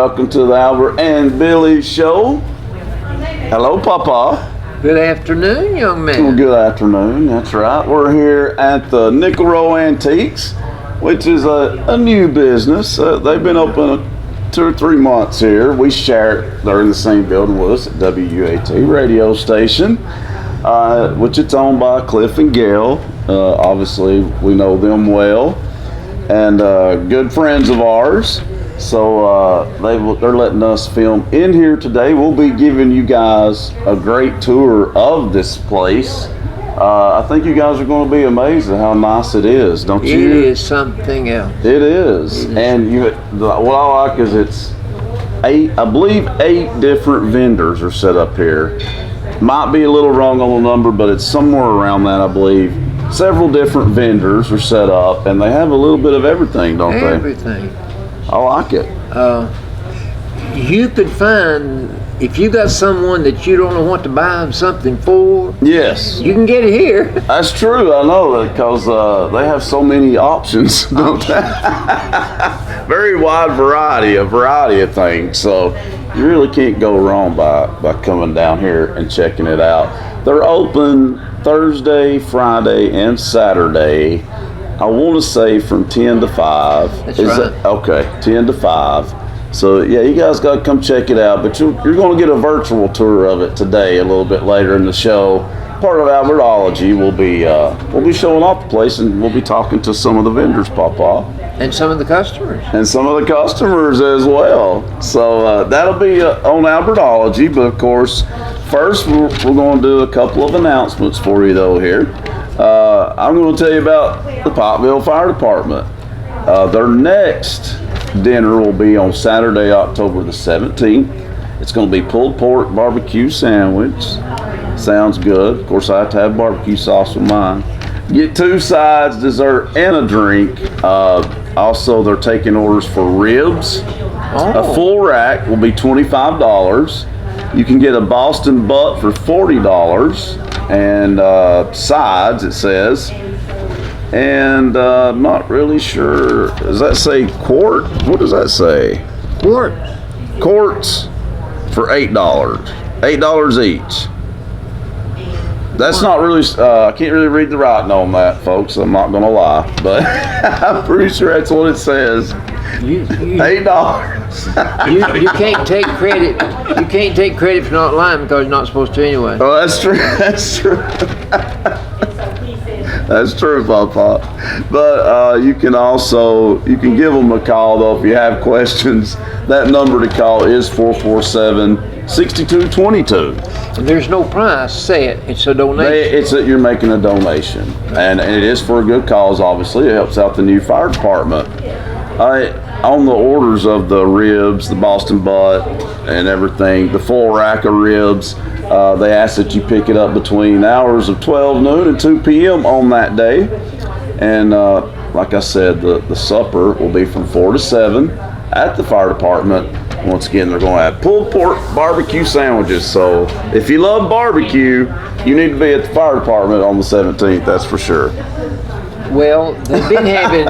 welcome to the Albert and Billy Show. Hello, Papa. Good afternoon, young man. Well, good afternoon, that's right. We're here at the Nickle Antiques, which is a new business. They've been open 2 or 3 months here. We share, they're in the same building with us at WUAT radio station, which it's owned by Cliff and Gail. Obviously, we know them well, and good friends of ours. So they're letting us film in here today. We'll be giving you guys a great tour of this place. I think you guys are going to be amazed at how nice it is, don't you? It is something else. It is. And what I like is it's I believe 8 different vendors are set up here. Might be a little wrong on the number, but it's somewhere around that, I believe. Several different vendors are set up, and they have a little bit of everything, don't they? Everything. I like it. You could find, if you got someone that you don't know what to buy them something for, Yes. you can get it here. That's true, I know, because they have so many options, don't they? Very wide variety of things, so you really can't go wrong by coming down here and checking it out. They're open Thursday, Friday, and Saturday. I want to say from 10 to 5. That's right. Okay, 10 to 5. So yeah, you guys got to come check it out. But you're going to get a virtual tour of it today, a little bit later in the show. Part of Albertology will be showing off the place, and we'll be talking to some of the vendors, Papa. And some of the customers. And some of the customers as well. So that'll be on Albertology. But of course, first we're going to do a couple of announcements for you though here. I'm going to tell you about the Pottville Fire Department. Their next dinner will be on Saturday, October the 17th. It's going to be pulled pork barbecue sandwich. Sounds good. Of course, I have to have barbecue sauce with mine. Get 2 sides, dessert, and a drink. Also, they're taking orders for ribs. Oh. A full rack will be $25. You can get a Boston butt for $40. And sides, it says. And I'm not really sure. Does that say quart? What does that say? Quarts for $8. $8 each. That's not really, I can't really read the writing on that, folks. I'm not going to lie. But I'm pretty sure that's what it says. $8. You can't take credit. You can't take credit for not lying because you're not supposed to anyway. Oh, that's true. That's true. That's true, Papa. But you can give them a call though if you have questions. That number to call is 447-6222. And there's no price set. It's a donation. You're making a donation, and it is for a good cause. Obviously, it helps out the new fire department. On the orders of the ribs, the Boston butt, and everything, the full rack of ribs, they ask that you pick it up between hours of 12 noon and 2 p.m. on that day. And like I said, the supper will be from 4 to 7 at the fire department. Once again, they're going to have pulled pork barbecue sandwiches. So if you love barbecue, you need to be at the fire department on the 17th, that's for sure. Well, they've been having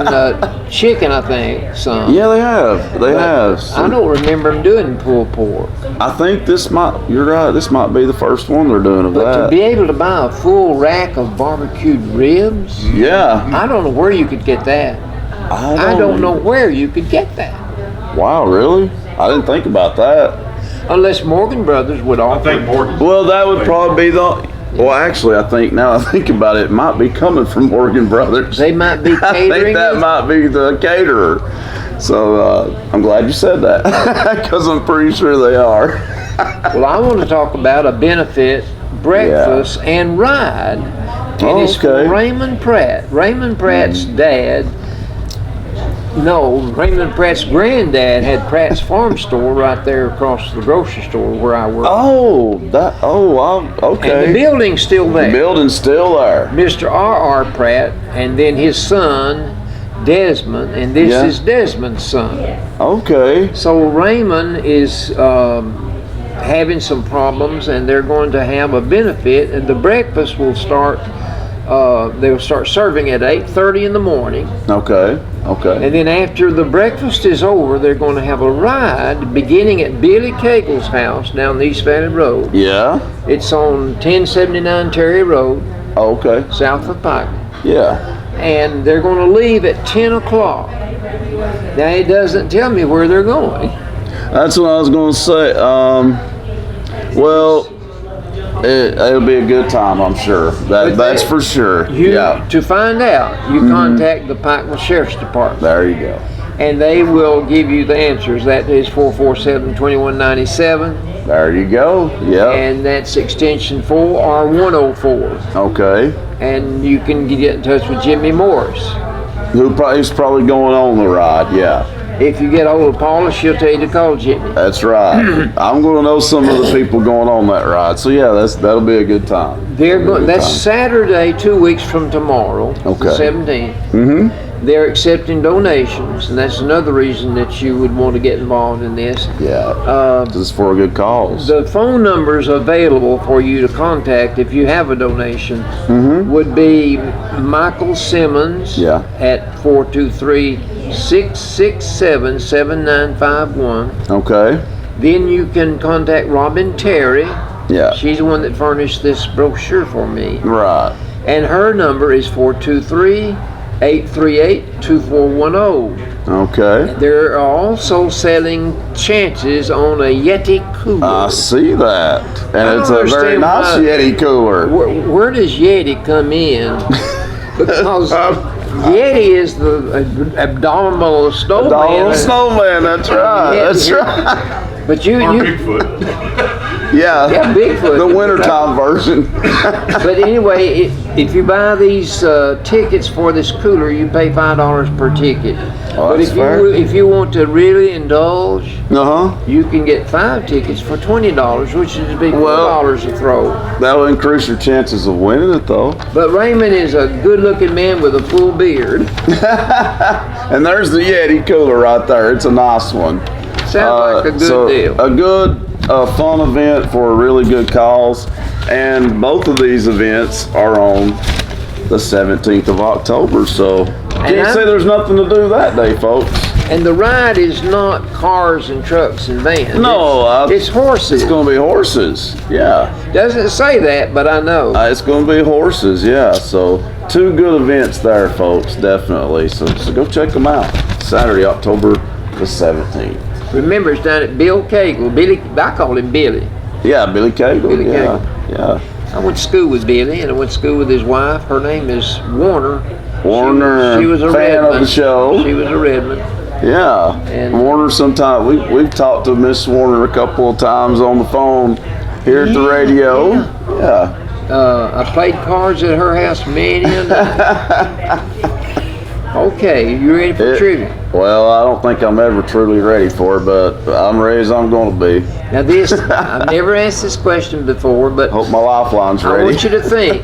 chicken, I think, some. Yeah, they have. They have. I don't remember them doing pulled pork. I think you're right, this might be the first one they're doing of that. But to be able to buy a full rack of barbecued ribs, yeah. I don't know where you could get that. I don't know where you could get that. Wow, really? I didn't think about that. Unless Morgan Brothers would offer. I think Morgan. Well, that would probably be well, actually, I think now I think about it, it might be coming from Morgan Brothers. They might be catering. I think that might be the caterer. So I'm glad you said that because I'm pretty sure they are. Well, I want to talk about a benefit breakfast and ride. And it's for Raymond Pratt. Raymond Pratt's dad. No, Raymond Pratt's granddad had Pratt's Farm Store right there across the grocery store where I work. Okay. And the building's still there. The building's still there. Mr. R.R. Pratt, and then his son, Desmond, and this is Desmond's son. Okay. So Raymond is having some problems, and they're going to have a benefit, and the breakfast will start They'll start serving at 8:30 in the morning. Okay. And then after the breakfast is over, they're going to have a ride beginning at Billy Cagle's house down the East Valley Road. Yeah. It's on 1079 Terry Road. Okay. South of Pike. Yeah. And they're going to leave at 10 o'clock. Now, it doesn't tell me where they're going. That's what I was going to say. Well, it'll be a good time, I'm sure. That's for sure. To find out, you contact the Pikeville Sheriff's Department. There you go. And they will give you the answers. That is 447-2197. There you go. Yeah. And that's extension 4 or 104. Okay. And you can get in touch with Jimmy Morris. He's probably going on the ride, yeah. If you get hold of Paula, she'll tell you to call Jimmy. That's right. I'm going to know some of the people going on that ride. So yeah, that'll be a good time. That's Saturday, 2 weeks from tomorrow, okay. The 17th. Mm-hmm. They're accepting donations, and that's another reason that you would want to get involved in this. Yeah, this is for a good cause. The phone numbers available for you to contact if you have a donation would be Michael Simmons at 423-667-7951. Okay. Then you can contact Robin Terry. Yeah. She's the one that furnished this brochure for me. Right. And her number is 423-838-2410. Okay. They're also selling chances on a Yeti cooler. I see that. And it's a very nice Yeti cooler. Where does Yeti come in? Because Yeti is the abominable snowman. Abominable snowman, that's right. That's right. But or Bigfoot. Yeah, Bigfoot. The wintertime version. But anyway, if you buy these tickets for this cooler, you pay $5 per ticket. Oh, but if you want to really indulge, you can get 5 tickets for $20, which is a big $4 a throw. That'll increase your chances of winning it, though. But Raymond is a good-looking man with a full beard. And there's the Yeti cooler right there. It's a nice one. Sounds like a good deal. A good, fun event for a really good cause. And both of these events are on the 17th of October. So can't say there's nothing to do that day, folks. And the ride is not cars and trucks and vans. No. It's horses. It's going to be horses. Yeah. Doesn't say that, but I know. It's going to be horses, yeah. So 2 good events there, folks, definitely. So go check them out. Saturday, October the 17th. Remember, it's down at Bill Cagle. I call him Billy. Yeah, Billy Cagle. Yeah. I went to school with Billy, and I went to school with his wife. Her name is Warner. Warner, she was a fan Redmond. of the show. She was a Redmond. Yeah. And Warner, sometime we've talked to Miss Warner a couple of times on the phone here at the radio. Yeah. I played cards at her house many a night. Okay, you ready for trivia? Well, I don't think I'm ever truly ready for it, but I'm ready as I'm going to be. Now I've never asked this question before, but hope my lifeline's ready. I want you to think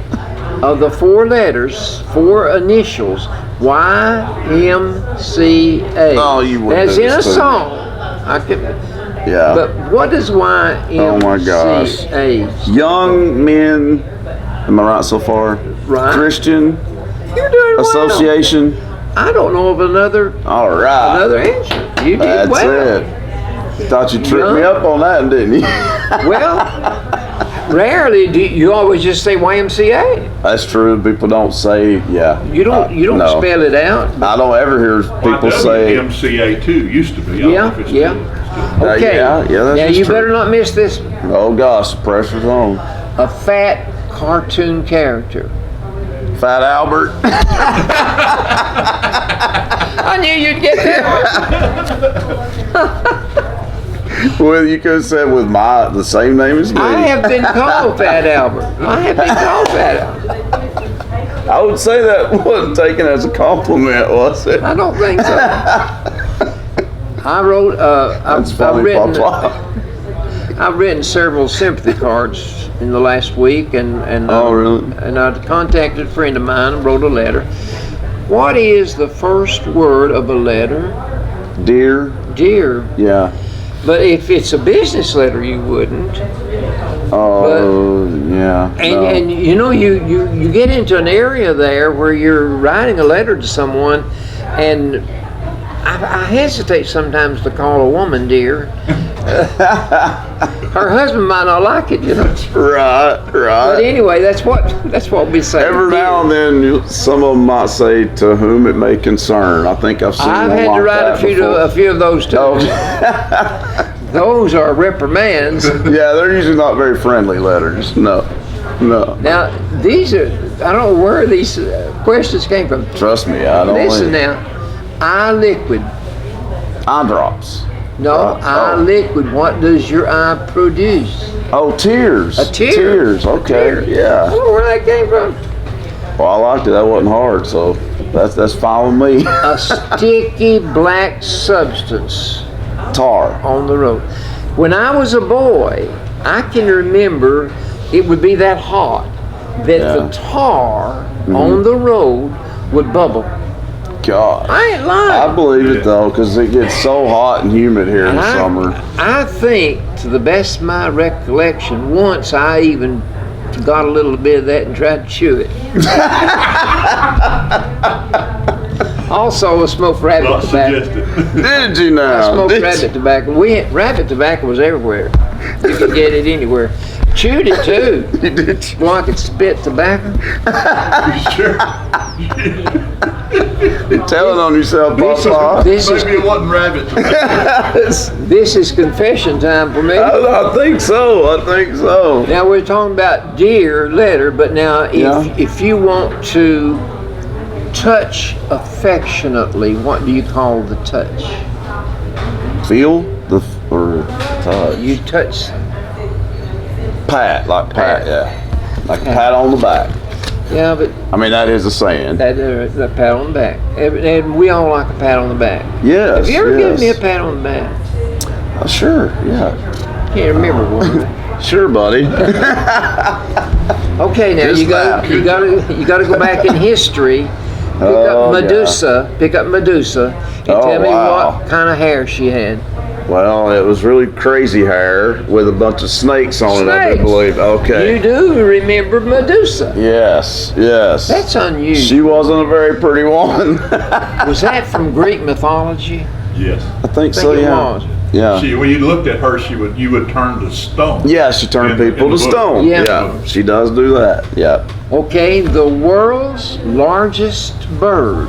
of the 4 letters, 4 initials, YMCA. Oh, you wouldn't. That's in a song. Yeah. But what does YMCA? Oh my gosh. Young Men. Am I right so far? Right. Christian. You're doing Association. Well. I don't know of another. All right. Another answer. You did well. That's it. Thought you tripped me up on that, didn't you? Well, rarely do you always just say YMCA. That's true. People don't say, You don't spell it out. I don't ever hear people say YMCA too used to be. Yeah. Okay. That's now you true. better not miss this. Oh gosh, the pressure's on. A fat cartoon character. Fat Albert. I knew you'd get that. Well, you could have said with the same name as me. I have been called Fat Albert. I would say that wasn't taken as a compliment, was it? I don't think so. I wrote. That's funny, Papa. I've written several sympathy cards in the last week, and really? And I contacted a friend of mine and wrote a letter. What is the first word of a letter? Dear. Dear. Yeah. But if it's a business letter, you wouldn't. Oh, yeah. And you know, you get into an area there where you're writing a letter to someone, and I hesitate sometimes to call a woman dear. Her husband might not like it, you know. Right. But anyway, that's what we say. Every now and then, some of them might say, "To whom it may concern." I think I've seen. I've one had to like write that a few of those too. Oh. Those are reprimands. Yeah, they're usually not very friendly letters. No. Now, these are, I don't know where these questions came from. Trust me, I don't. Listen now, eye liquid. Eye drops. No, eye liquid. What does your eye produce? Oh, tears. A tear. Tears. A Okay. tear. I Yeah. don't know where that came from. Well, I liked it. That wasn't hard, so that's fine with me. A sticky black substance Tar. on the road. When I was a boy, I can remember it would be that hot that the tar on the road would bubble. God. I ain't lying. I believe it though, because it gets so hot and humid here in the summer. I think, to the best of my recollection, once I even got a little bit of that and tried to chew it. Also, I smoked rabbit Not tobacco. suggested. Did you now? I smoked rabbit tobacco. Rabbit tobacco was everywhere. You could get it anywhere. Chewed it too. You did. Well, I could spit tobacco. Sure. You're telling on yourself, Papa. This is Maybe it wasn't rabbit. this is confession time for me. I think so. Now we're talking about dear letter, but now if you want to touch affectionately, what do you call the touch? Feel or touch. You touch. Pat, like pat, yeah. Like a pat on the back. Yeah, but I mean, that is a saying. that pat on the back, and we all like a pat on the back. Yes. Have you ever given me a pat on the back? Sure, yeah. Can't remember one. Sure, buddy. Okay, now Just you got to go back in history. Pick up Medusa, and tell me what kind of hair she had. Well, it was really crazy hair with a bunch of snakes on it, I do believe. Okay. You do remember Medusa? Yes. That's unusual. She wasn't a very pretty woman. Was that from Greek mythology? Yes. I think so, it yeah. was. Yeah. When you looked at her, you would turn to stone. Yeah, she turned In people the to book. stone. Yeah. Yeah, she does do that. Yeah. Okay, the world's largest bird.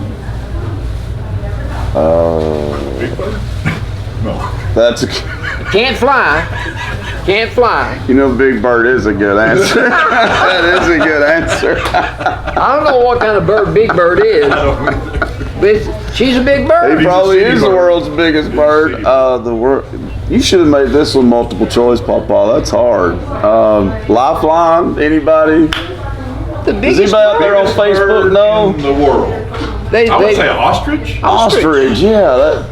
Bigfoot? No. That's Can't fly. Can't fly. you know, Big Bird is a good answer. That is a good answer. I don't know what kind of bird Big Bird is, but she's a big bird. He probably city is the bird. world's biggest bird. You should have made this one multiple choice, Papa. That's hard. Lifeline, anybody? The Is biggest anybody out there on Biggest Facebook? bird No. in the world. I would say ostrich. Ostrich, yeah.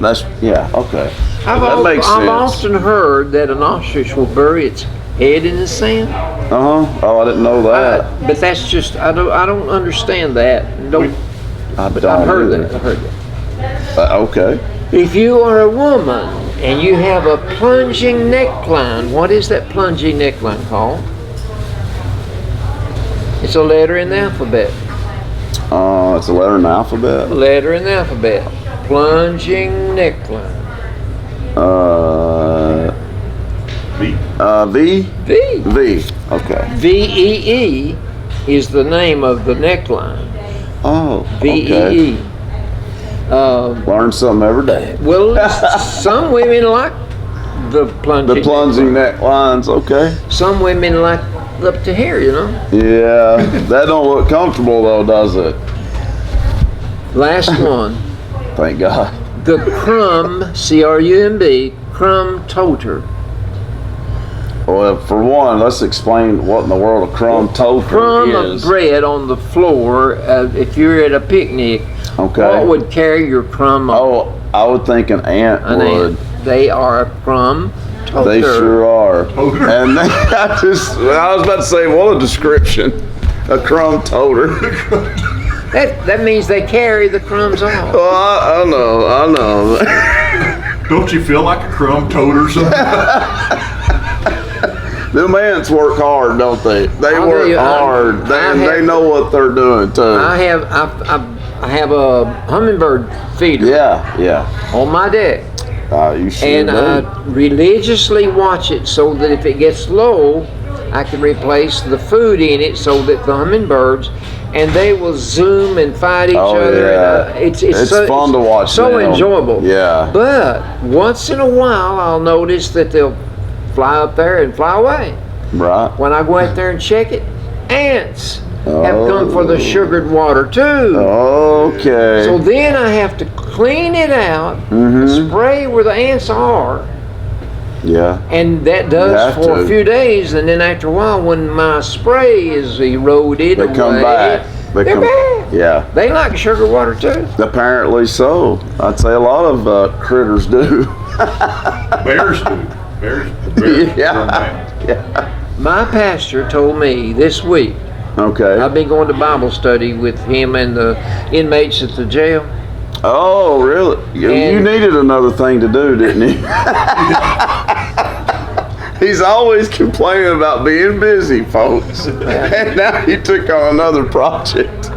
That's okay. That makes sense. I've often heard that an ostrich will bury its head in the sand. Oh, I didn't know that. But that's just I don't understand that. But I've heard that. Okay. If you are a woman and you have a plunging neckline, what is that plunging neckline called? It's a letter in the alphabet. It's a letter in the alphabet. Letter in the alphabet. Plunging neckline. V. V. V. V. Okay. VEE is the name of the neckline. Oh. Okay. VEE. Learn something every day. Well, some women like the plunging. The plunging necklines. Okay. Some women like up to here, you know. Yeah. That don't look comfortable though, does it? Last one. Thank God. The crumb, CRUMB, crumb toter. Well, for one, let's explain what in the world a crumb toter Crumb is. of bread on the floor. If you're at a picnic, Okay. what would carry your crumb on? Oh, I would think an ant An would. ant. They are a crumb toter. They sure are. Toter. And I was about to say, what a description. A crumb toter. That means they carry the crumbs off. Well, I know. Don't you feel like a crumb toad or something? Them ants work hard, don't they? They work hard. They know what they're doing too. I have a hummingbird feeder. Yeah. On my deck. You sure And do. I religiously watch it so that if it gets low, I can replace the food in it so that the hummingbirds, and they will zoom and fight each other. Yeah. And, it's fun to watch. So them. enjoyable. Yeah. But once in a while, I'll notice that they'll fly up there and fly away. Right. When I go out there and check it, ants have come for the sugared water too. Okay. So then I have to clean it out, spray where the ants are. Yeah. And that does for a few days, and then after a while, when my spray is eroded They come back. they're back. Yeah. They like sugar water too. Apparently so. I'd say a lot of critters do. Bears do. Bears. Yeah. My pastor told me this week, Okay. I've been going to Bible study with him and the inmates at the jail. Oh, really? You needed another thing to do, didn't you? He's always complaining about being busy, folks. And now he took on another project.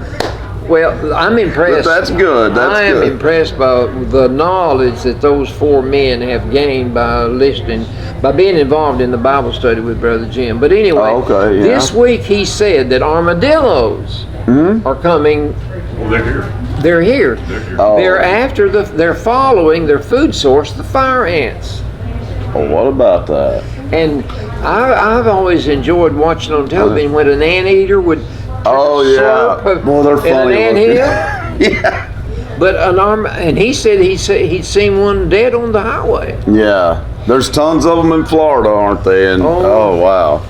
Well, I'm impressed. But that's good. I am impressed by the knowledge that those four men have gained by being involved in the Bible study with Brother Jim. But anyway, this week he said that armadillos are coming. Well, they're here. They're here. They're following their food source, the fire ants. Well, what about that? And I've always enjoyed watching on television when an anteater would. Well, they're funny. An anthill. Yeah. But and he said he'd seen one dead on the highway. Yeah. There's tons of them in Florida, aren't they? And wow.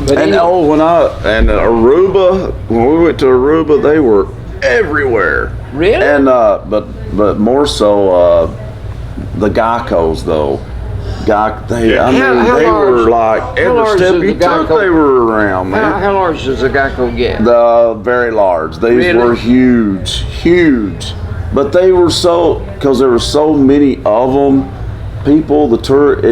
But Aruba, when we went to Aruba, they were everywhere. Really? And but more so the geckos though. They were like every step you took, they were around, man. How large does a gecko get? Very large. These were huge. But they were because there were so many of them. People, it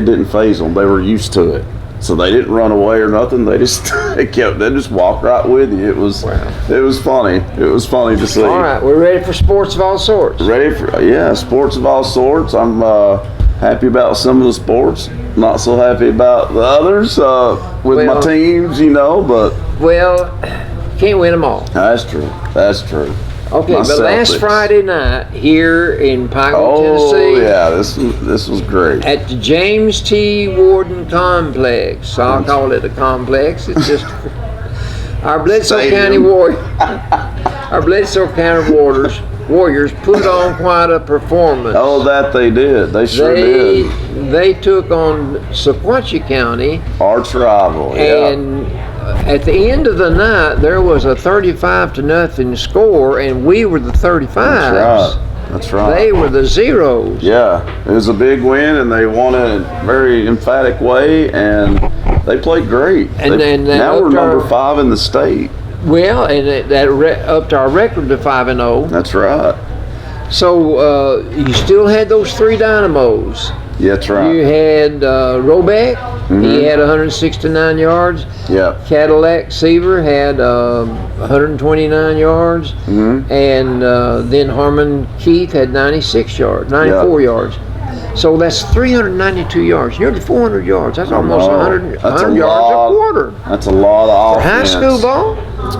didn't faze them. They were used to it. So they didn't run away or nothing. They just they just walked right with you. It was funny. It was funny to see. All right, we're ready for sports of all sorts. Ready for sports of all sorts. I'm happy about some of the sports. Not so happy about the others with my teams, but can't win them all. That's true. Okay, but last Friday night here in Pikeville, Tennessee. Oh yeah, this was great. At the James T. Warden Complex. I'll call it a complex. It's just our Bledsoe County Warriors put on quite a performance. Oh, that they did. They sure did. They took on Sequatchie County, arch rival. And at the end of the night, there was a 35-0 score, and we were the 35s. That's right. They were the zeros. Yeah, it was a big win, and they won it in a very emphatic way, and they played great. Now we're number 5 in the state. Well, and that upped our record to 5-0. That's right. So you still had those 3 dynamos. Yeah, that's right. You had Robeck. He had 169 yards. Yeah. Cadillac Seaver had 129 yards. And then Harmon Keith had 94 yards. So that's 392 yards, nearly 400 yards. That's almost 100 yards a quarter. That's a lot of offense. For high school ball.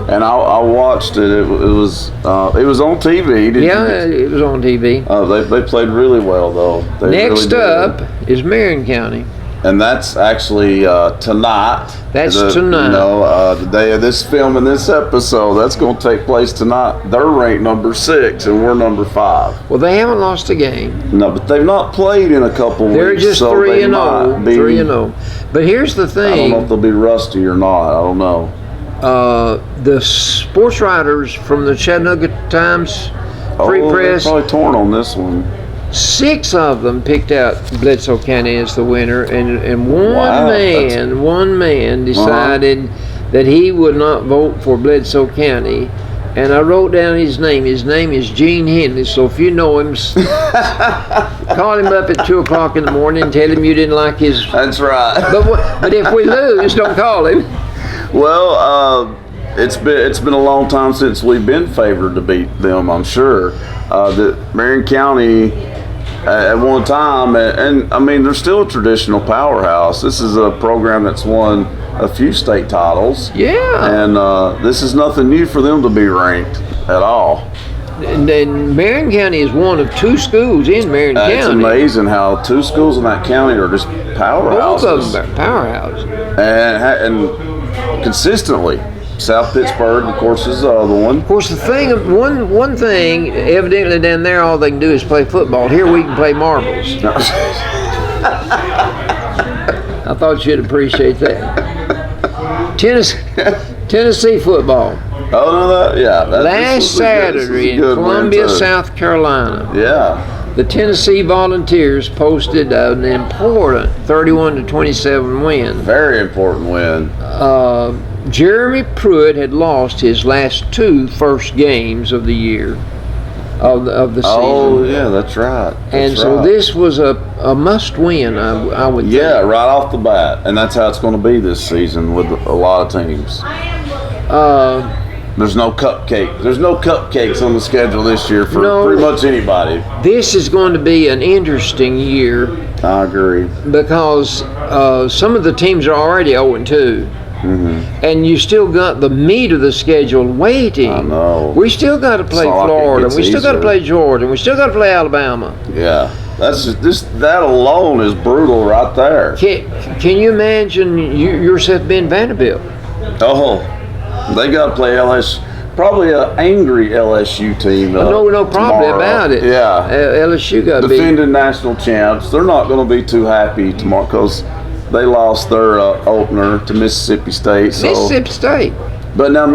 And I watched it. It was on TV. It was on TV. They played really well though. Next up is Marion County. And that's actually tonight. That's tonight. The day of this film and this episode, that's going to take place tonight. They're ranked number 6, and we're number 5. Well, they haven't lost a game. No, but they've not played in a couple weeks. They're just 3-0. 3-0. But here's the thing. I don't know if they'll be rusty or not. I don't know. The sports writers from the Chattanooga Times Free Press. They're probably torn on this one. 6 of them picked out Bledsoe County as the winner, and one man decided that he would not vote for Bledsoe County And I wrote down his name. His name is Gene Henley. So if you know him, call him up at 2 o'clock in the morning and tell him you didn't like his. That's right. But if we lose, don't call him. Well, it's been a long time since we've been favored to beat them. I'm sure that Marion County at one time, and I mean they're still a traditional powerhouse. This is a program that's won a few state titles. Yeah. And this is nothing new for them to be ranked at all. And then Marion County is one of 2 schools in Marion County. It's amazing how 2 schools in that county are just powerhouses. Both of them are powerhouses. And consistently. South Pittsburgh, of course, is the other one. Of course, the thing, one thing, evidently down there, all they can do is play football. Here we can play marbles. I thought you'd appreciate that. Tennessee football. Oh, no, yeah. Last Saturday in Columbia, South Carolina. Yeah. The Tennessee Volunteers posted an important 31-27 win. Very important win. Jeremy Pruitt had lost his last 2 first games of the year, of the season. Oh, yeah, that's right. And so this was a must-win, I would think. Yeah, right off the bat. And that's how it's going to be this season with a lot of teams. There's no cupcake. There's no cupcakes on the schedule this year for pretty much anybody. This is going to be an interesting year. I agree. Because some of the teams are already 0-2. Mm-hmm. And you still got the meat of the schedule waiting. I know. We still got to play Florida. We still got to play Georgia. We still got to play Alabama. Yeah, that alone is brutal right there. Can you imagine yourself being Vanderbilt? Oh, they got to play LSU. Probably an angry LSU team. No problem about it. Yeah, LSU got defending national champs. They're not going to be too happy tomorrow because they lost their opener to Mississippi State. So. Mississippi State. But now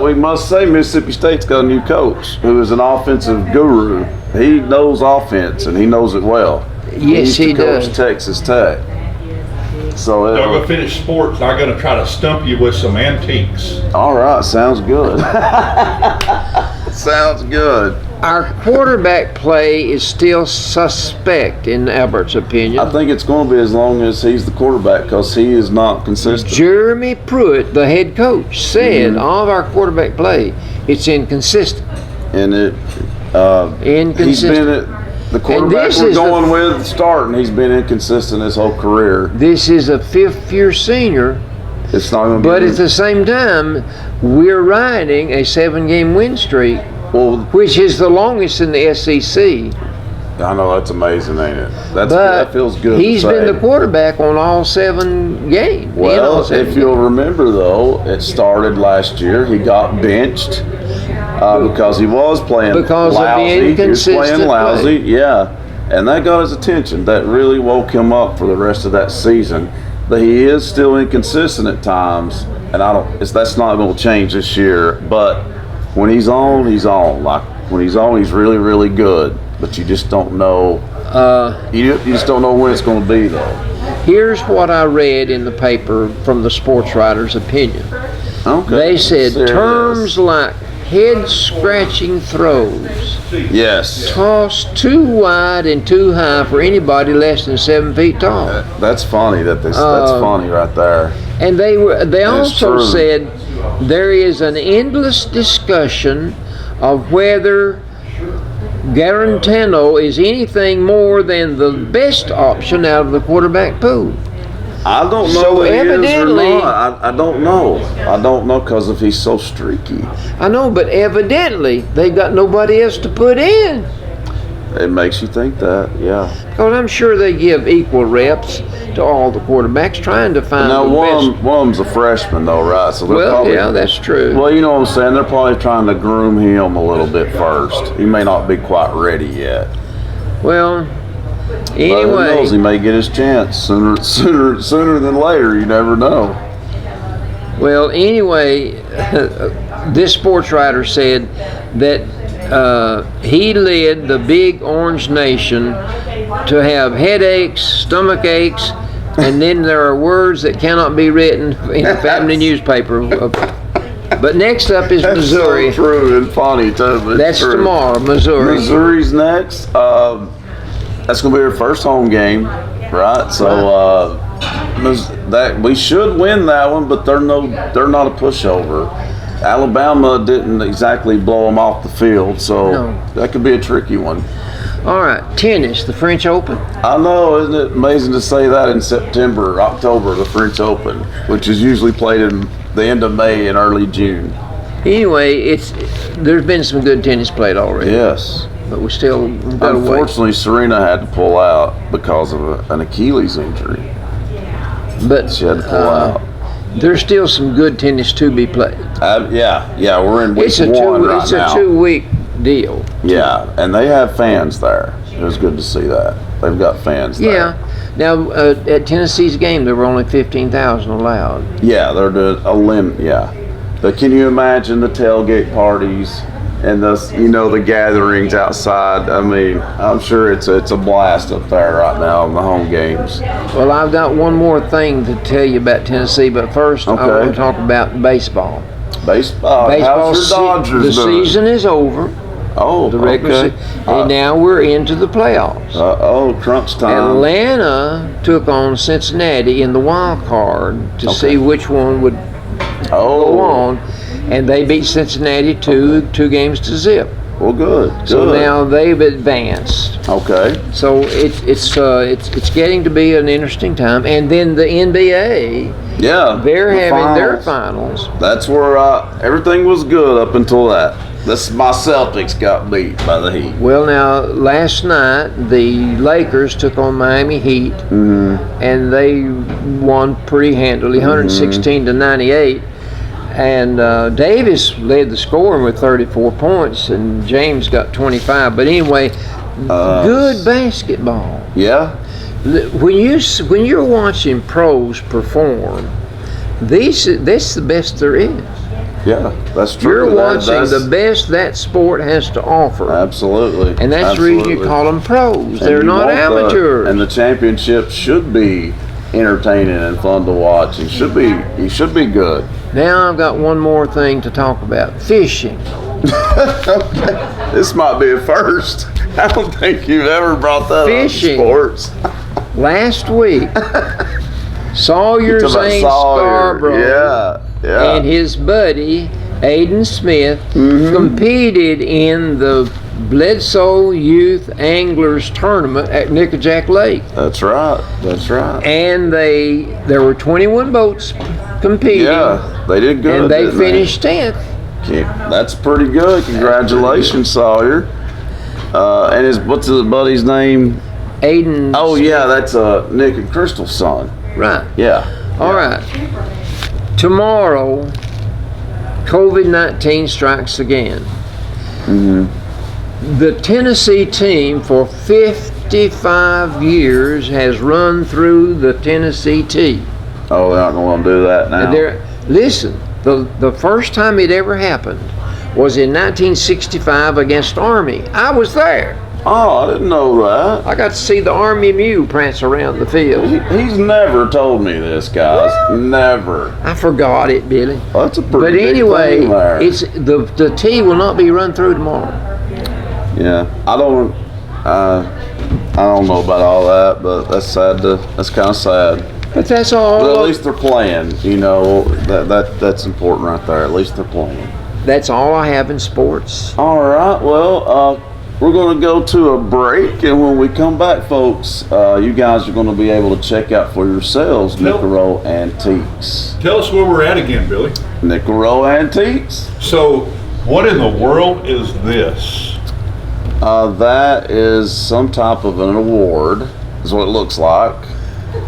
we must say Mississippi State's got a new coach who is an offensive guru. He knows offense and he knows it well. Yes, he does. Texas Tech. So I'm going to finish sports. I'm going to try to stump you with some antiques. All right, sounds good. Sounds good. Our quarterback play is still suspect, in Albert's opinion. I think it's going to be as long as he's the quarterback because he is not consistent. Jeremy Pruitt, the head coach, said all of our quarterback play, it's inconsistent. And inconsistent. He's been the quarterback we're going with starting. He's been inconsistent his whole career. This is a 5th-year senior. It's not going to be. But at the same time, we're riding a 7-game win streak. Which is the longest in the SEC. I know, that's amazing, ain't it? That feels good. He's been the quarterback on all 7 games. Well, if you'll remember, though, it started last year. He got benched because he was playing lousy. He was playing lousy, yeah. And that got his attention. That really woke him up for the rest of that season. But he is still inconsistent at times, and that's not going to change this year. But when he's on, he's on. Like when he's on, he's really, really good. But you just don't know. You just don't know when it's going to be, though. Here's what I read in the paper from the sports writer's opinion. Okay. They said terms like head-scratching throws. Yes. Tossed too wide and too high for anybody less than 7 feet tall. That's funny. That's funny right there. And they also said there is an endless discussion of whether Garantano is anything more than the best option out of the quarterback pool. I don't know if he is or not. I don't know. I don't know because if he's so streaky. I know, but evidently they've got nobody else to put in. It makes you think that, yeah. Because I'm sure they give equal reps to all the quarterbacks, trying to find the best. One of them's a freshman, though, right? So yeah, that's true. Well, you know what I'm saying? They're probably trying to groom him a little bit first. He may not be quite ready yet. Well, anyway. But who knows? He may get his chance sooner than later. You never know. Well, anyway, this sports writer said that he led the Big Orange Nation to have headaches, stomach aches, and then there are words that cannot be written in a family newspaper But next up is That's Missouri. so true and funny too. But That's true. tomorrow, Missouri. Missouri's next. That's gonna be their first home game, right? So that we should win that one, but they're not a pushover. Alabama didn't exactly blow them off the field, so that could be a tricky one. All right, tennis, the French Open. I know, isn't it amazing to say that in September, October, the French Open, which is usually played in the end of May and early June. Anyway, there's been some good tennis played already. Yes. But we still got to wait. Unfortunately, Serena had to pull out because of an Achilles injury. But She had to pull out. There's still some good tennis to be played. Yeah, we're in week It's one right it's now. a 2-week deal. Yeah, and they have fans there. It was good to see that. They've got fans there. Yeah. Now, at Tennessee's game, there were only 15,000 allowed. Yeah, they're doing a limit. Yeah, but can you imagine the tailgate parties and the gatherings outside? I mean, I'm sure it's a blast up there right now in the home games. Well, I've got one more thing to tell you about Tennessee, but first I want to talk about baseball. Baseball. How's your Dodgers the doing? season is over. Oh, The regular season, and now we're into the playoffs. Crunch time. Atlanta took on Cincinnati in the wild card to see which one would go on, and they beat Cincinnati two games to zip. Well, good. So now they've advanced. Okay. So it's getting to be an interesting time, and then the NBA. Yeah. They're having their finals. That's where everything was good up until that. My Celtics got beat by the Heat. Well, now last night the Lakers took on Miami Heat, and they won pretty handily, 116 to 98. And Davis led the scoring with 34 points, and James got 25. But anyway, good basketball. Yeah. When you're watching pros perform, this is the best there is. Yeah, that's true. You're watching the best that sport has to offer. Absolutely. And that's the reason you call them pros. They're not amateurs. And the championship should be entertaining and fun to watch. It should be good. Now I've got one more thing to talk about. Fishing. Okay. This might be a first. I don't think you've ever brought that Fishing. up in sports. Last week, Sawyer Zane Scarborough and his buddy Aiden Smith competed in the Bledsoe Youth Anglers Tournament at Nickajack Lake. That's right. And there were 21 boats competing. Yeah, they did good. And they finished 10th. That's pretty good. Congratulations, Sawyer. And what's his buddy's name? Aiden. Oh yeah, that's Nick and Crystal's son. Right. Yeah. All right. Tomorrow, COVID-19 strikes again. The Tennessee team for 55 years has run through the Tennessee T. Oh, they're not going to do that now. Listen, the first time it ever happened was in 1965 against Army. I was there. Oh, I didn't know that. I got to see the Army mule prance around the field. He's never told me this, guys. Never. I forgot it, Billy. Well, that's a pretty But big anyway, thing there. it's the T will not be run through tomorrow. Yeah, I don't know about all that, but that's sad. That's kind of sad. But that's all. But at least they're playing. That's important right there. At least they're playing. That's all I have in sports. All right. Well, we're going to go to a break, and when we come back, folks, you guys are going to be able to check out for yourselves Nickle Antiques. Tell us where we're at again, Billy. Nickle Antiques. So, what in the world is this? That is some type of an award, is what it looks like.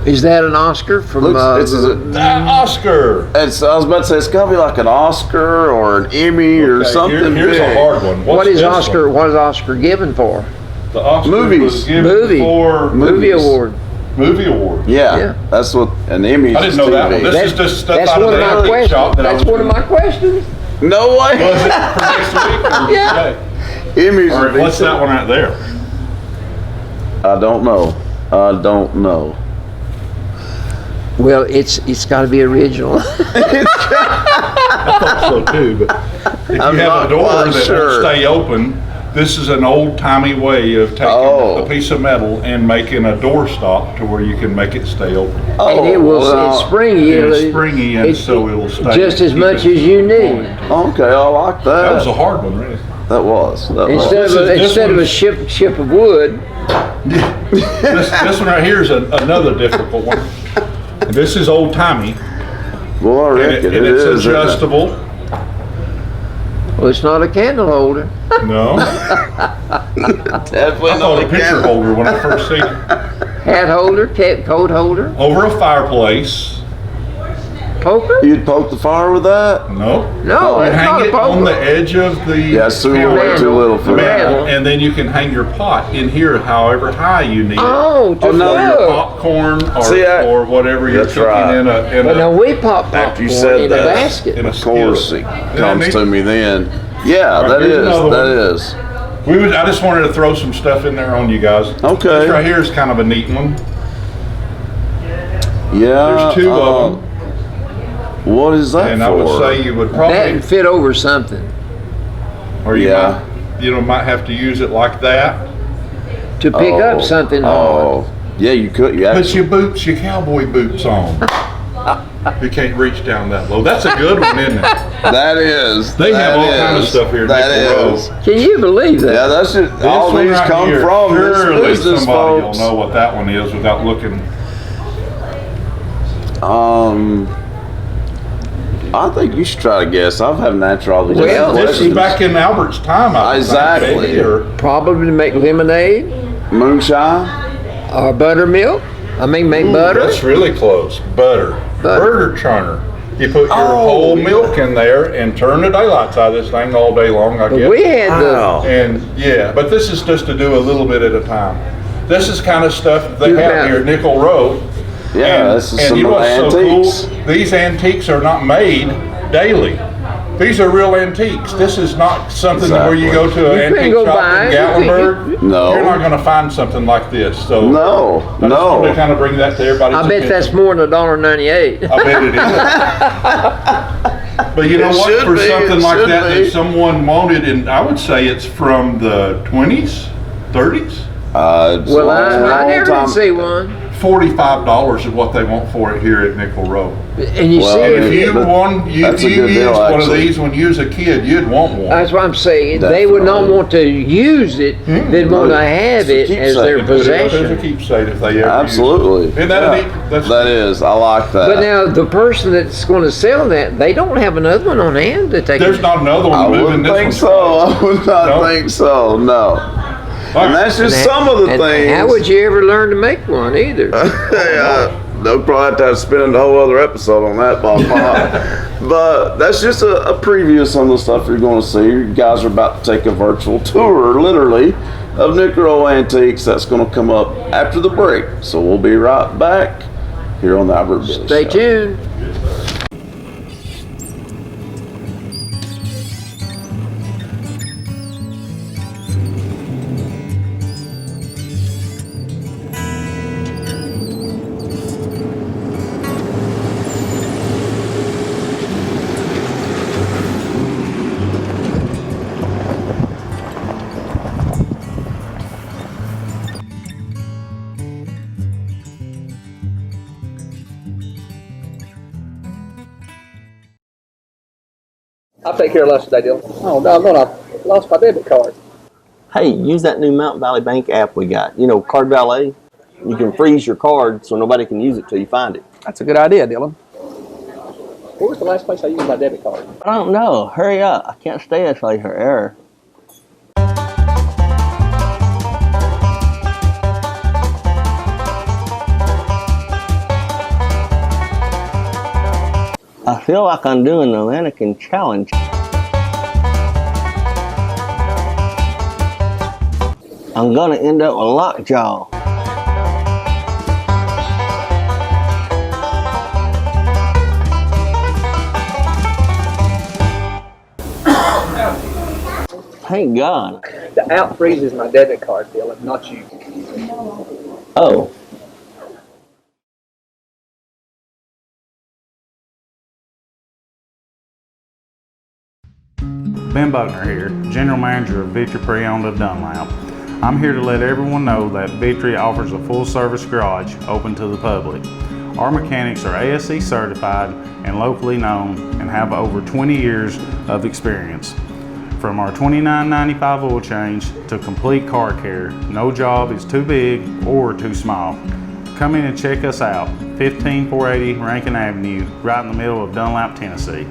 Is that an Oscar from? It's Oscar. I was about to say it's got to be like an Oscar or an Emmy or something. Here's big. a hard one. What is Oscar? What is Oscar given for? The Oscar Movies. was given for movie award. Movie award. Yeah, that's what an Emmy. I didn't know that one. This is just stuff That's out one of of the my antique questions. shop that That's one of my questions. No way. Was it for next week? Or Yeah. today? Emmys. All right, what's that one right there? I don't know. Well, it's got to be original. I thought so too, but if you have a door that won't stay open, this is an old-timey way of taking a piece of metal and making a door stop to where you can make it stay open. And it will, it's springy. It's springy, and so it will stay. Just as much as you need. Okay, I like that. That was a hard one, really. That was. Instead of a ship of wood. This one right here is another difficult one. And this is old-timey. Well, I reckon and it's adjustable. Well, it's not a candle holder. No. Definitely I thought a picture holder when I first seen it. Hat holder, coat holder. Over a fireplace. Poker? You'd poke the fire with that? No. No, You it's hang not a it poker. on the edge of the Yes, way counter, too little for the that. mantle, and then you can hang your pot in here however high you need it. Oh, just no, Your look. popcorn or, See, or whatever you're that's cooking right. in But now a we pop popcorn After you said in a that, basket. in a Of course, skillet. it comes to me then. Yeah, that here's is. another That one. is. I just wanted to throw some stuff in there on you guys. Okay. This right here is kind of a neat one. Yeah. There's two of them. What is that And for? I would say you would probably, That would fit over something or you Yeah. might have to use it like that. to pick up something hard. Oh, yeah, you could. You Put actually. your cowboy boots on. You can't reach down that low. That's a good one, isn't it? That is. They that have all kind of is, stuff here at That Nickle is. Road. Can you believe that? Yeah, that's just. All one these right come here, from this surely business, somebody folks. will know what that one is without looking. I think you should try to guess. I've had natural. Well, This is back in Albert's time, I would think, Exactly. maybe, or Probably to make lemonade moonshine. or buttermilk. Make butter. that's really close. Butter. Burger churner. You put your whole milk in there and turn the daylights out of this thing all day long, I But guess. we had Wow. And yeah, but this is just to do a little bit at a time. This is kind of stuff that they Too have bad. here at Nickle Road. Yeah, and, this is and some you know what's so antiques. cool? These antiques are not made daily. These are real antiques. This is not something where you go to an You couldn't antique go shop buy in it. Gatlinburg. No. You're not going to find something like this. So No, I just wanted to no. kind of bring that to everybody's I bet attention. that's more than $1.98. I bet it is. But you know It what? should For be, something it like should that be. that someone wanted, and I would say it's from the 20s, 30s. It's Well, a I long never time. did see one. $45 is what they want for it here at Nickle Road. And you Well, see, I If mean, you but that's a good used deal, one of actually. these when you was a kid, you'd want one. that's what I'm saying. They would not Definitely. want to use it. They'd want to have It's a it as their keepsake. Put it up as a possession. keepsake if they ever Absolutely. use it. Isn't that Yeah. a neat? That is. I like that. But now the person that's going to sell that, they don't have another one on hand that they There's can. not another one I moving wouldn't this think one. so. I would not No? think so. No. And that's just some of the And things. how would you ever learn to make one either? They'll probably have to spend a whole other episode on that, Bob. But that's just a preview of some of the stuff you're going to see. You guys are about to take a virtual tour, literally, of Nickle Antiques. That's going to come up after the break. So we'll be right back here on the Albert Billy Stay Show. tuned. I'll take care of lunch today, Dylan. Oh, no, I'm not. I lost my debit card. Hey, use that new Mountain Valley Bank app we got. You know, Card Valet. You can freeze your card so nobody can use it till you find it. That's a good idea, Dylan. Where was the last place I used my debit card? I don't know. Hurry up. I can't stay this late for error. I feel like I'm doing the mannequin challenge. I'm gonna end up with lockjaw. Thank God. The app freezes my debit card, Dylan, not you. Oh, Ben Buckner here, General Manager of Victory Pre-Owned of Dunlap. I'm here to let everyone know that Victory offers a full-service garage open to the public. Our mechanics are ASE certified and locally known and have over 20 years of experience. From our $29.95 oil change to complete car care, no job is too big or too small. Come in and check us out, 15480 Rankin Avenue, right in the middle of Dunlap, Tennessee.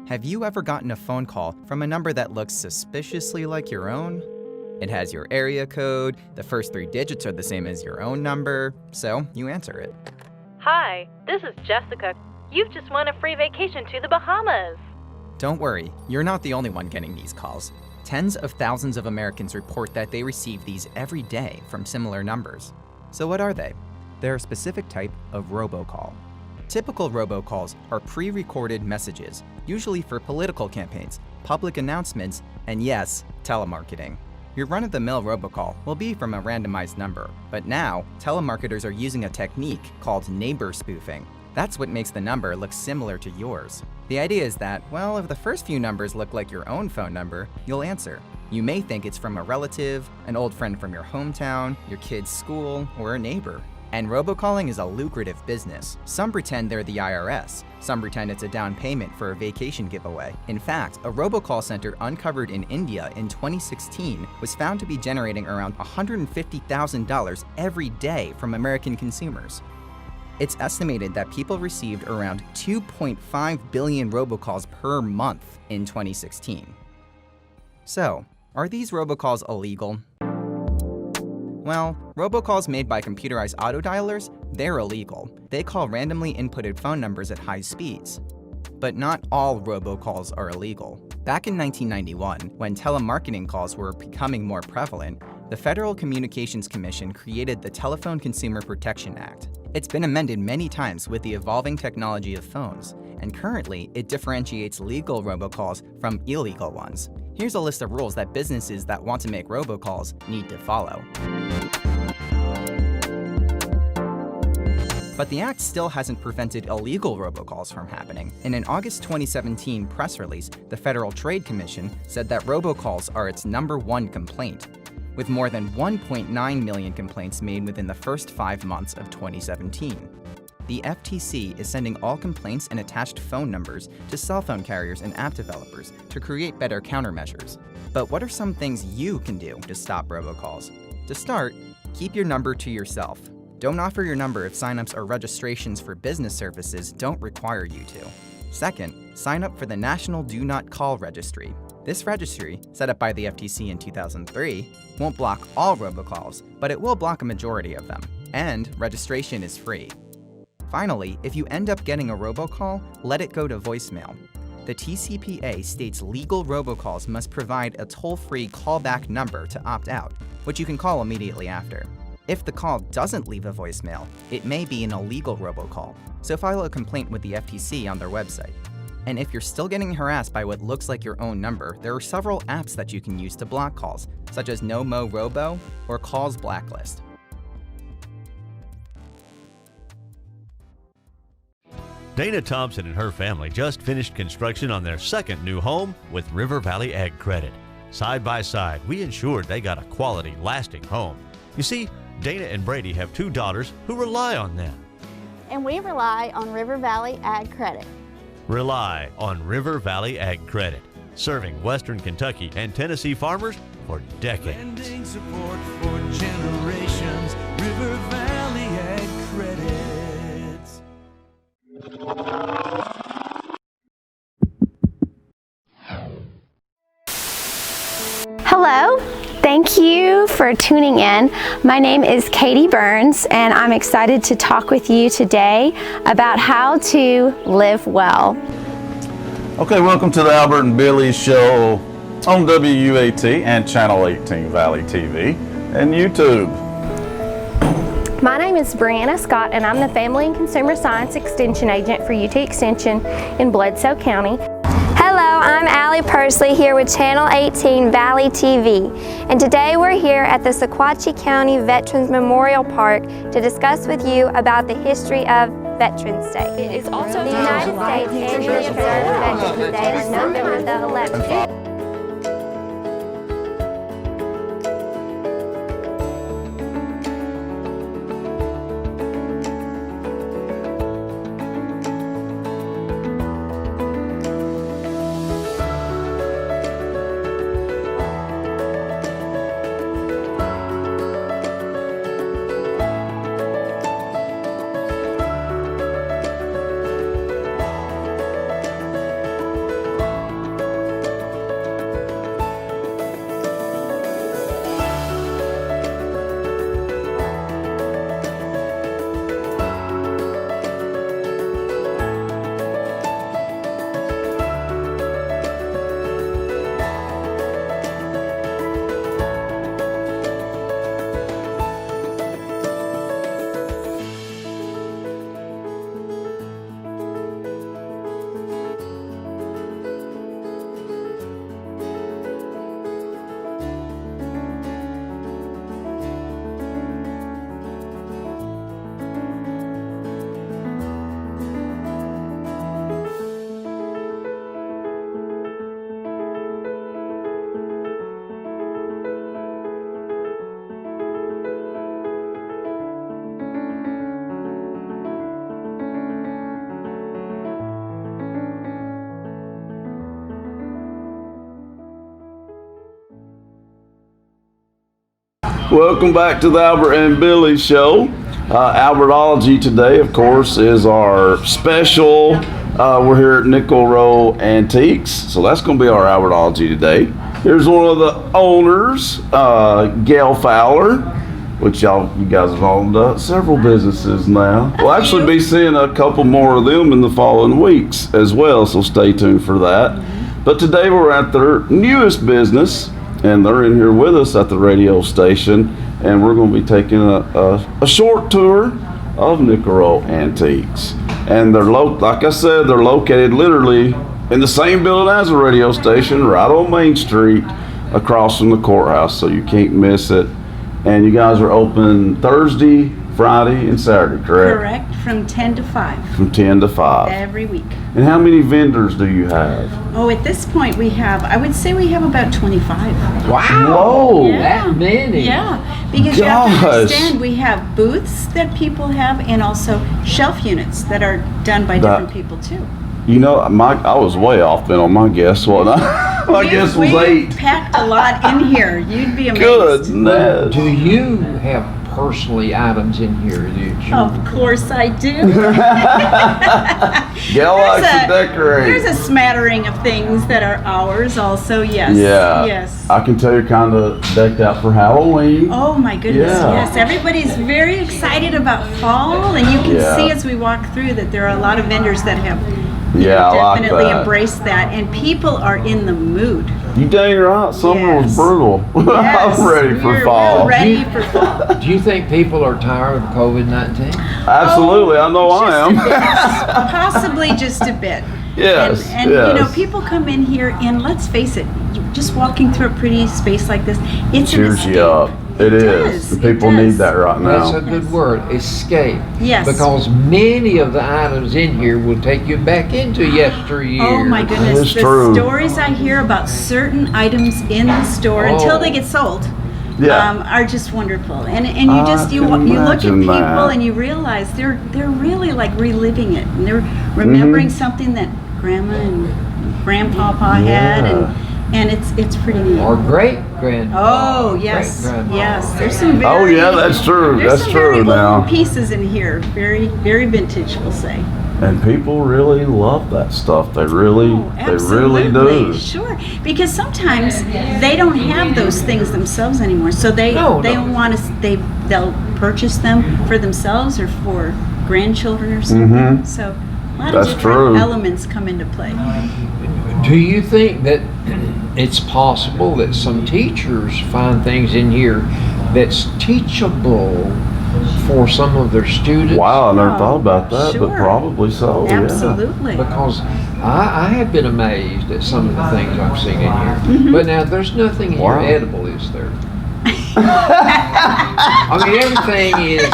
Have you ever gotten a phone call from a number that looks suspiciously like your own? It has your area code, the first 3 digits are the same as your own number, so you answer it. Hi, this is Jessica. You've just won a free vacation to the Bahamas. Don't worry, you're not the only one getting these calls. Tens of thousands of Americans report that they receive these every day from similar numbers. So what are they? They're a specific type of robocall. Typical robocalls are pre-recorded messages, usually for political campaigns, public announcements, and yes, telemarketing. Your run-of-the-mill robocall will be from a randomized number, but now, telemarketers are using a technique called neighbor spoofing. That's what makes the number look similar to yours. The idea is that, well, if the first few numbers look like your own phone number, you'll answer. You may think it's from a relative, an old friend from your hometown, your kid's school, or a neighbor. And robocalling is a lucrative business. Some pretend they're the IRS. Some pretend it's a down payment for a vacation giveaway. In fact, a robocall center uncovered in India in 2016 was found to be generating around $150,000 every day from American consumers. It's estimated that people received around 2.5 billion robocalls per month in 2016. So, are these robocalls illegal? Well, robocalls made by computerized autodialers, they're illegal. They call randomly inputted phone numbers at high speeds. But not all robocalls are illegal. Back in 1991, when telemarketing calls were becoming more prevalent, the Federal Communications Commission created the Telephone Consumer Protection Act. It's been amended many times with the evolving technology of phones, and currently it differentiates legal robocalls from illegal ones. Here's a list of rules that businesses that want to make robocalls need to follow. But the act still hasn't prevented illegal robocalls from happening. In an August 2017 press release, the Federal Trade Commission said that robocalls are its #1 complaint, with more than 1.9 million complaints made within the first 5 months of 2017. The FTC is sending all complaints and attached phone numbers to cell phone carriers and app developers to create better countermeasures. But what are some things you can do to stop robocalls? To start, keep your number to yourself. Don't offer your number if signups or registrations for business services don't require you to. Second, sign up for the National Do Not Call Registry. This registry, set up by the FTC in 2003, won't block all robocalls, but it will block a majority of them. And registration is free. Finally, if you end up getting a robocall, let it go to voicemail. The TCPA states legal robocalls must provide a toll-free callback number to opt out, which you can call immediately after. If the call doesn't leave a voicemail, it may be an illegal robocall, so file a complaint with the FTC on their website. And if you're still getting harassed by what looks like your own number, there are several apps that you can use to block calls, such as NoMo Robo or Calls Blacklist. Dana Thompson and her family just finished construction on their second new home with River Valley Ag Credit. Side by side, we ensured they got a quality, lasting home. You see, Dana and Brady have 2 daughters who rely on them. And we rely on River Valley Ag Credit. Rely on River Valley Ag Credit, serving Western Kentucky and Tennessee farmers for decades. Lending support for generations, River Valley Ag Credits. Hello, thank you for tuning in. My name is Katie Burns and I'm excited to talk with you today about how to live well. Okay, welcome to the Albert and Billy Show on WUAT and Channel 18 Valley TV and YouTube. My name is Brianna Scott and I'm the Family and Consumer Science Extension Agent for UT Extension in Bledsoe County. Hello, I'm Allie Pursley here with Channel 18 Valley TV, and today we're here at the Sequatchie County Veterans Memorial Park to discuss with you about the history of Veterans Day. It is also the United States annually observes Veterans Day on November the 11th. Welcome back to the Albert and Billy Show. Albertology today, of course, is our special. We're here at Nickle Row Antiques, so that's going to be our Albertology today. Here's one of the owners, Gail Fowler, which you guys have owned several businesses now. We'll actually be seeing a couple more of them in the following weeks as well, so stay tuned for that. But today we're at their newest business, and they're in here with us at the radio station, and we're going to be taking a short tour of Nickle Row Antiques. And they're like I said, they're located literally in the same building as the radio station, right on Main Street, across from the courthouse, so you can't miss it. And you guys are open Thursday, Friday, and Saturday, correct? Correct, from 10 to 5. From 10 to 5. Every week. And how many vendors do you have? Oh, at this point I would say we have about 25. Wow! Whoa! Yeah. That many? Yeah, because you have to understand, we have booths that people have and also shelf units that are done by different people too. You know, I was way off then on my guess, wasn't I? My guess was 8. We packed a lot in here. You'd be amazed. Goodness. Do you have personally items in here that you... Of course I do. Gail likes to decorate. There's a smattering of things that are ours also, yes. Yeah. Yes. I can tell you're kind of decked out for Halloween. Oh my goodness, Yeah. yes. Everybody's very excited about fall, and you can see as we walk through that there are a lot of vendors that have definitely embraced that, and people are in the mood. You dang right, summer was brutal. Yes. I'm ready for fall. We're ready for fall. Do you think people are tired of COVID-19? Absolutely, I know I am. Possibly just a bit. Yes, and yes. you know, people come in here, and let's face it, just walking through a pretty space like this, it's an Cheers escape. you up. It is. And people need that right now. That's a good word, escape. Yes. Because many of the items in here will take you back into yesteryear. Oh my goodness, the stories I hear about certain items in the store until they get sold are just wonderful. And you just you look at people and you realize they're really like reliving it, and they're remembering something that grandma and grandpapa had, and it's pretty neat. Or great-grandpa. Oh, yes. Yes. There's some very... that's true. There's some very now. old pieces in here. Very, very vintage, we'll say. And people really love that stuff. They really do. Sure. Because sometimes they don't have those things themselves anymore. So they want to, they'll purchase them for themselves or for grandchildren or something. So a lot of different elements come into play. Do you think that it's possible that some teachers find things in here that's teachable for some of their students? Wow, I never thought about that, but probably so. Absolutely. Yeah. Because I have been amazed at some of the things I've seen in here. But now there's nothing in here edible, is there? I mean, everything is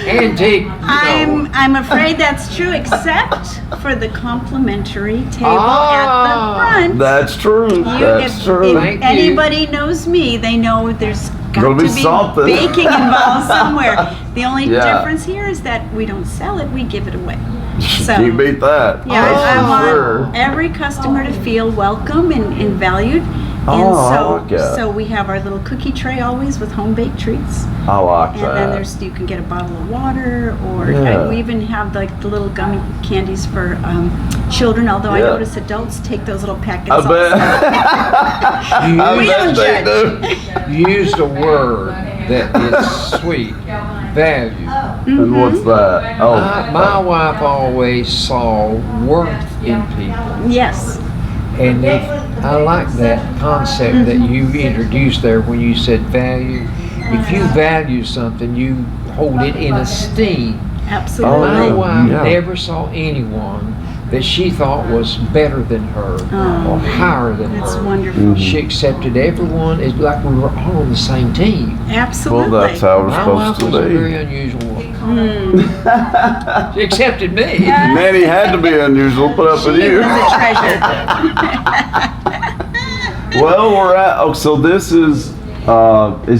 antique. I'm afraid that's true, except for the complimentary table at the front. That's true. That's true. If anybody knows me, they know there's got Gonna to be be something. baking involved somewhere. The only difference here is that we don't sell it; we give it away. So you beat that. yeah, That's I for want sure. every customer to feel welcome and valued. And I like that. so we have our little cookie tray always with home baked treats. I like And that. then you can get a bottle of water, or Yeah. we even have like the little gummy candies for children. Although I notice adults take those little packets. I bet. We don't judge. You used a word that is sweet, value. And what's that? Oh, my wife always saw worth in people. Yes. And I like that concept that you introduced there when you said value. If you value something, you hold it in esteem. Absolutely. My wife never saw anyone that she thought was better than her or higher than her. That's wonderful. She accepted everyone. It's like we were all on the same team. Absolutely. Well, that's how we're supposed to My wife was a be. very unusual woman. She accepted me. Nanny had to be unusual. Put up with you. Was a treasure. Well, we're at. Oh, so this is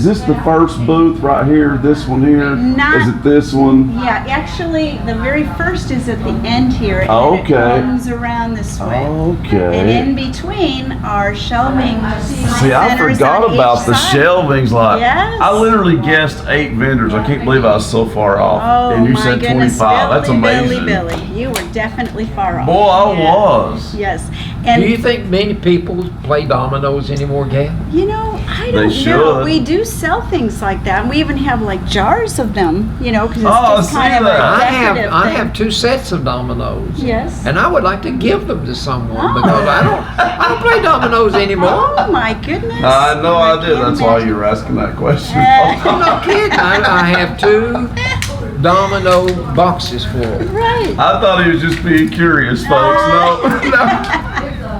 this the first booth right here? This one here? Is it this one? Yeah, actually, the very first is at the end here, and then it comes around this way. Okay. And in between are shelving. See, I centers forgot on about each the side. shelvings. Like, Yes. I literally guessed 8 vendors. I can't believe I was so far off. Oh and you my said goodness, 25. That's amazing. Billy, you were definitely far off. Boy, I was. Yes. And Do you think many people play dominoes anymore, Gail? you know, I They don't know. should. We do sell things like that. And we even have like jars of them, you know, because it's Oh, just I kind see of that. a I decorative have thing. 2 sets of dominoes. Yes. And I would like to give them to someone because I don't play dominoes anymore. Oh my goodness. I had no idea. That's why you were asking that question. I'm not kidding. I have 2 domino boxes full. Right. I thought he was just being curious, folks. No.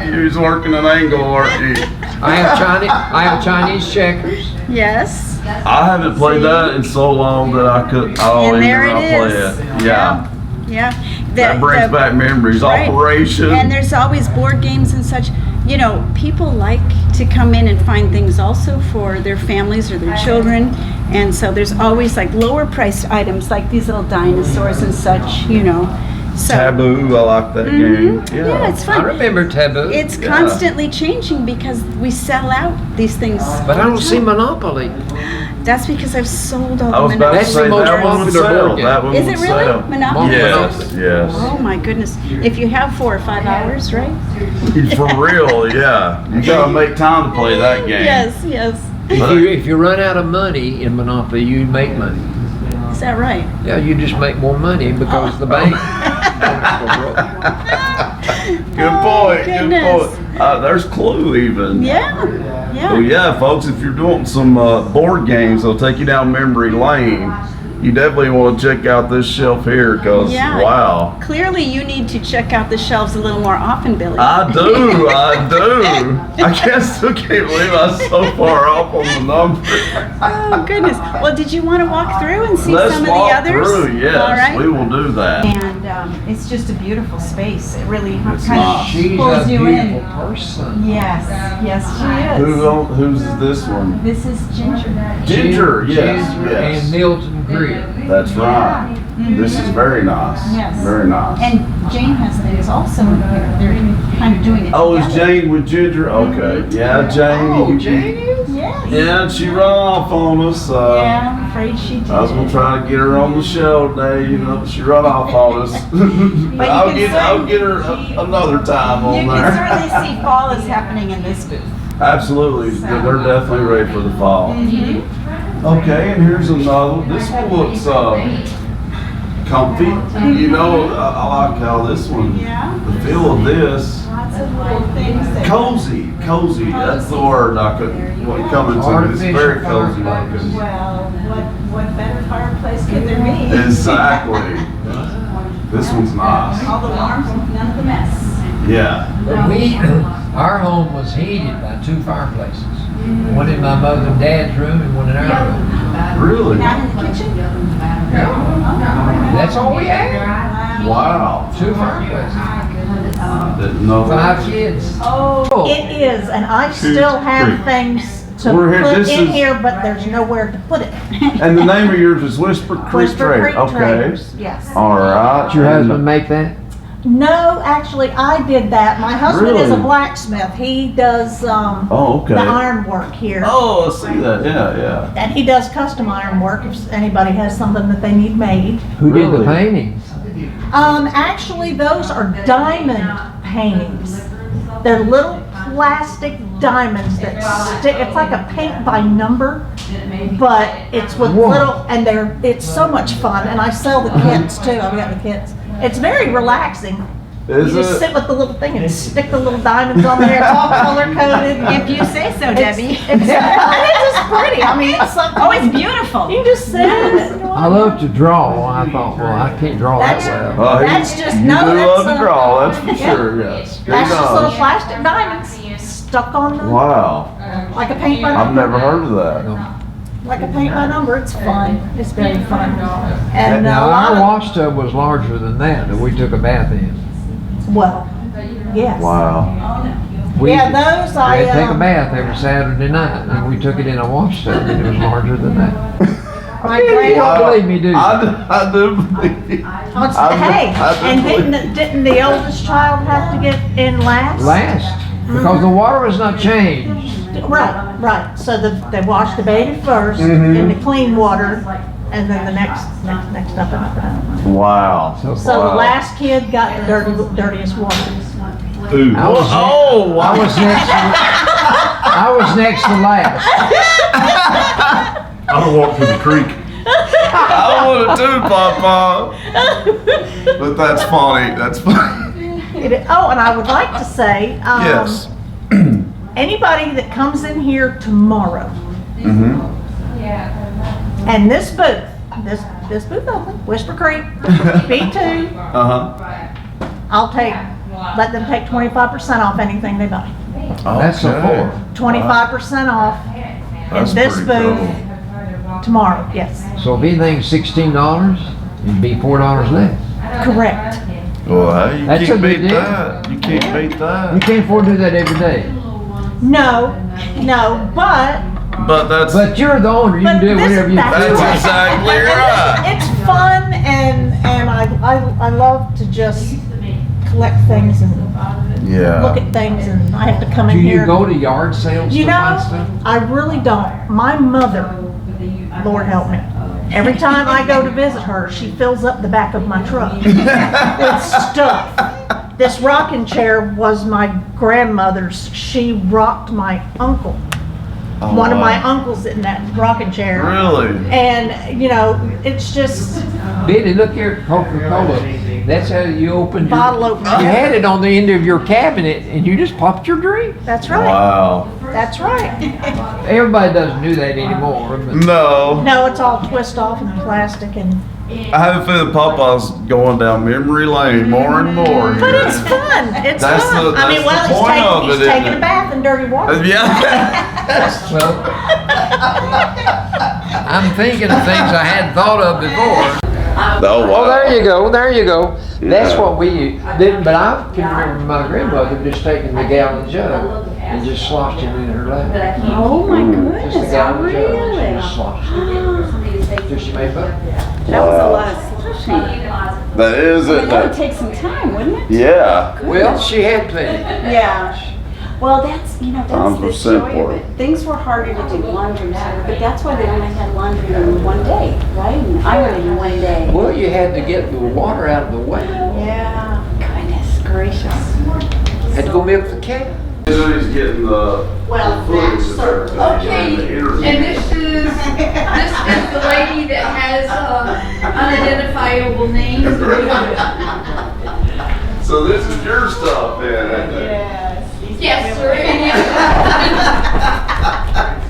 He was working an angle, weren't you? I have Chinese checkers. Yes. I haven't played that in so long that I don't And there even know it how to play is. it. Yeah. Yeah. That brings back memories. Right. Operation. And there's always board games and such. You know, people like to come in and find things also for their families or their children. And so there's always like lower priced items like these little dinosaurs and such, you know. So, Taboo, I like that game. Yeah, it's fun. I remember Taboo. It's constantly changing because we sell out these things. But I don't see Monopoly. That's because I've sold all I was the about to That's say the most that one would popular sell. board game. That one Is would it really? sell. Monopoly? Yes, yes. Oh my goodness. If you have 4 or 5 hours, right? For real, yeah. You gotta make time to play that game. Yes, yes. If you run out of money in Monopoly, you make money. Is that right? Yeah, you just make more money because the bank. Good point. Good goodness. point. There's Clue even. Yeah, yeah. Well, yeah, folks. If you're doing some board games, they'll take you down memory lane. You definitely want to check out this shelf here because wow. Clearly, you need to check out the shelves a little more often, Billy. I do. I do. I still can't believe I was so far off on the number. Oh goodness. Well, did you want to walk through and see Let's some of walk the others? through. Yes, All right. we will do that. And it's just a beautiful space. It really kind nice. of She's pulls a you beautiful in. person. Yes, yes, she is. Who's this one? This is Ginger. Ginger. Yes, Ginger yes. and Milton Greer. That's right. This is very nice. Yes. Very nice. And Jane has things also in here. They're kind of doing it Oh, is together. Jane with Ginger? Okay. Yeah, Jane. Oh, Jane is? Yes. Yeah, and she run off on us. Yeah, I'm afraid she did. I was gonna try to get her on the show today, you know, but she run off on us. I'll get her another time on You there. can certainly see fall is happening in this booth. Absolutely, they're definitely ready for the fall. Okay, and here's another. This one looks comfy. You know, I like how this one. The feel of this. Lots of little things that Cozy. That's the word I could come into. It's very cozy looking. Well, what better fireplace could there be? Exactly. This one's nice. All the warmth, none of the mess. Yeah. But our home was heated by 2 fireplaces. One in my mother and dad's room and one in our room. Really? Not in the kitchen? That's all we had. Wow. 2 fireplaces. Didn't know 5 kids. Oh, it is, and I still have things to We're here- put this in is- here, but there's nowhere to put it. And the name of yours is Whisper Creek Whisper Trader. Creek Okay. Traders, yes. All right. Did your husband make that? No, actually, I did that. My husband is a Really? blacksmith. He does Oh, okay. the iron work here. Oh, I see that. Yeah. And he does custom iron work if anybody has something that they need made. Who did the Really? paintings? Actually, those are diamond paintings. They're little plastic diamonds that stick. It's like a paint by number, but it's with little, and it's so much fun. And I sell the kits too. I've got the kits. It's very relaxing. Is You just it? sit with the little thing and stick the little diamonds on there. It's all color coded. If you say so, Debbie. It's just pretty. I mean, it's something. Oh, it's beautiful. You can just sit with it. I love to draw. I thought, well, I can't draw that That's- well. That's just you no. do That's love to draw, that's for sure. Yes. Very That's just little nice. plastic diamonds stuck on the Wow. like a paint by I've number. never heard of that. Like a paint by number. It's fun. It's very fun. And Now, a lot our of, wash tub was larger than that we took a bath in. well, yes. Wow. We Yeah, those we I had to take a bath every Saturday night, and we took it in a wash tub, and it was larger than that. My You grand. don't believe me, do you? I do believe. Hey, and didn't the oldest child have to get in last? Last, because the water was not changed. Right. So they wash the baby first Mhm. in the clean water, and then the next up and up and up. Wow. So the last kid got the dirtiest water. Ooh. I was, Oh, I was next. I was next to last. I don't walk to the creek. I would too, Papa. But that's funny. That's funny. Oh, and I would like to say, Yes. anybody that comes in here tomorrow, Mm-hmm. and this booth open, Whisper Creek, B2, Uh-huh. let them take 25% off anything they buy. That's so cool. 25% off That's in this pretty booth cool. tomorrow, yes. So if anything's $16, it'd be $4 less. Correct. Well, hey, you That's a can't big beat deal. that. You can't beat You that. can't afford to do that every day. No, but But you're the owner. You can do it whenever you That's feel. exactly right. it's fun, and I love to just collect things and Yeah. look at things, and I have to come Do in you here. go to yard sales You to buy know, stuff? I really don't. My mother, Lord help me, every time I go to visit her, she fills up the back of my truck with stuff. This rocking chair was my grandmother's. She rocked my uncle. Oh, One of wow. my uncles in that rocking chair. Really? And, it's just Betty, look here at Coca-Cola. That's how you opened your bottle opener. You had it on the end of your cabinet, and you just popped your drink. That's right. Wow. That's right. Everybody doesn't do that anymore. But No. No, it's all twist off in plastic, and I have a feeling Papa's going down memory lane more and more. but here. it's fun. It's That's fun. the- I mean, that's the well, point of he's it, isn't taking it? a bath in dirty water. Yeah. well, I'm thinking of things I hadn't thought of before. Oh, wow. Oh, there you go. There you go. That's Yeah. what we did. But I can remember my grandmother just taking the gallon jug and just sloshing it in her lap. Oh my goodness, Just a gallon jug. She really? just sloshed it. Just she made butter. That was a lot of slushing. That is it. That would take some time, wouldn't it? Yeah. Well, she had plenty. Yeah. Well, that's Times that's were the joy simpler. of it. Things were harder to do, laundry was harder, but that's why they only had laundry in one day, right? And ironing in one day. Well, you had to get the water out of the way. Yeah. Goodness gracious. Had to go milk the cow. He's getting the footage of everything. Okay, and the interview. and this is the lady that has unidentifiable names. So this is your stuff then, isn't it? Yes, sir.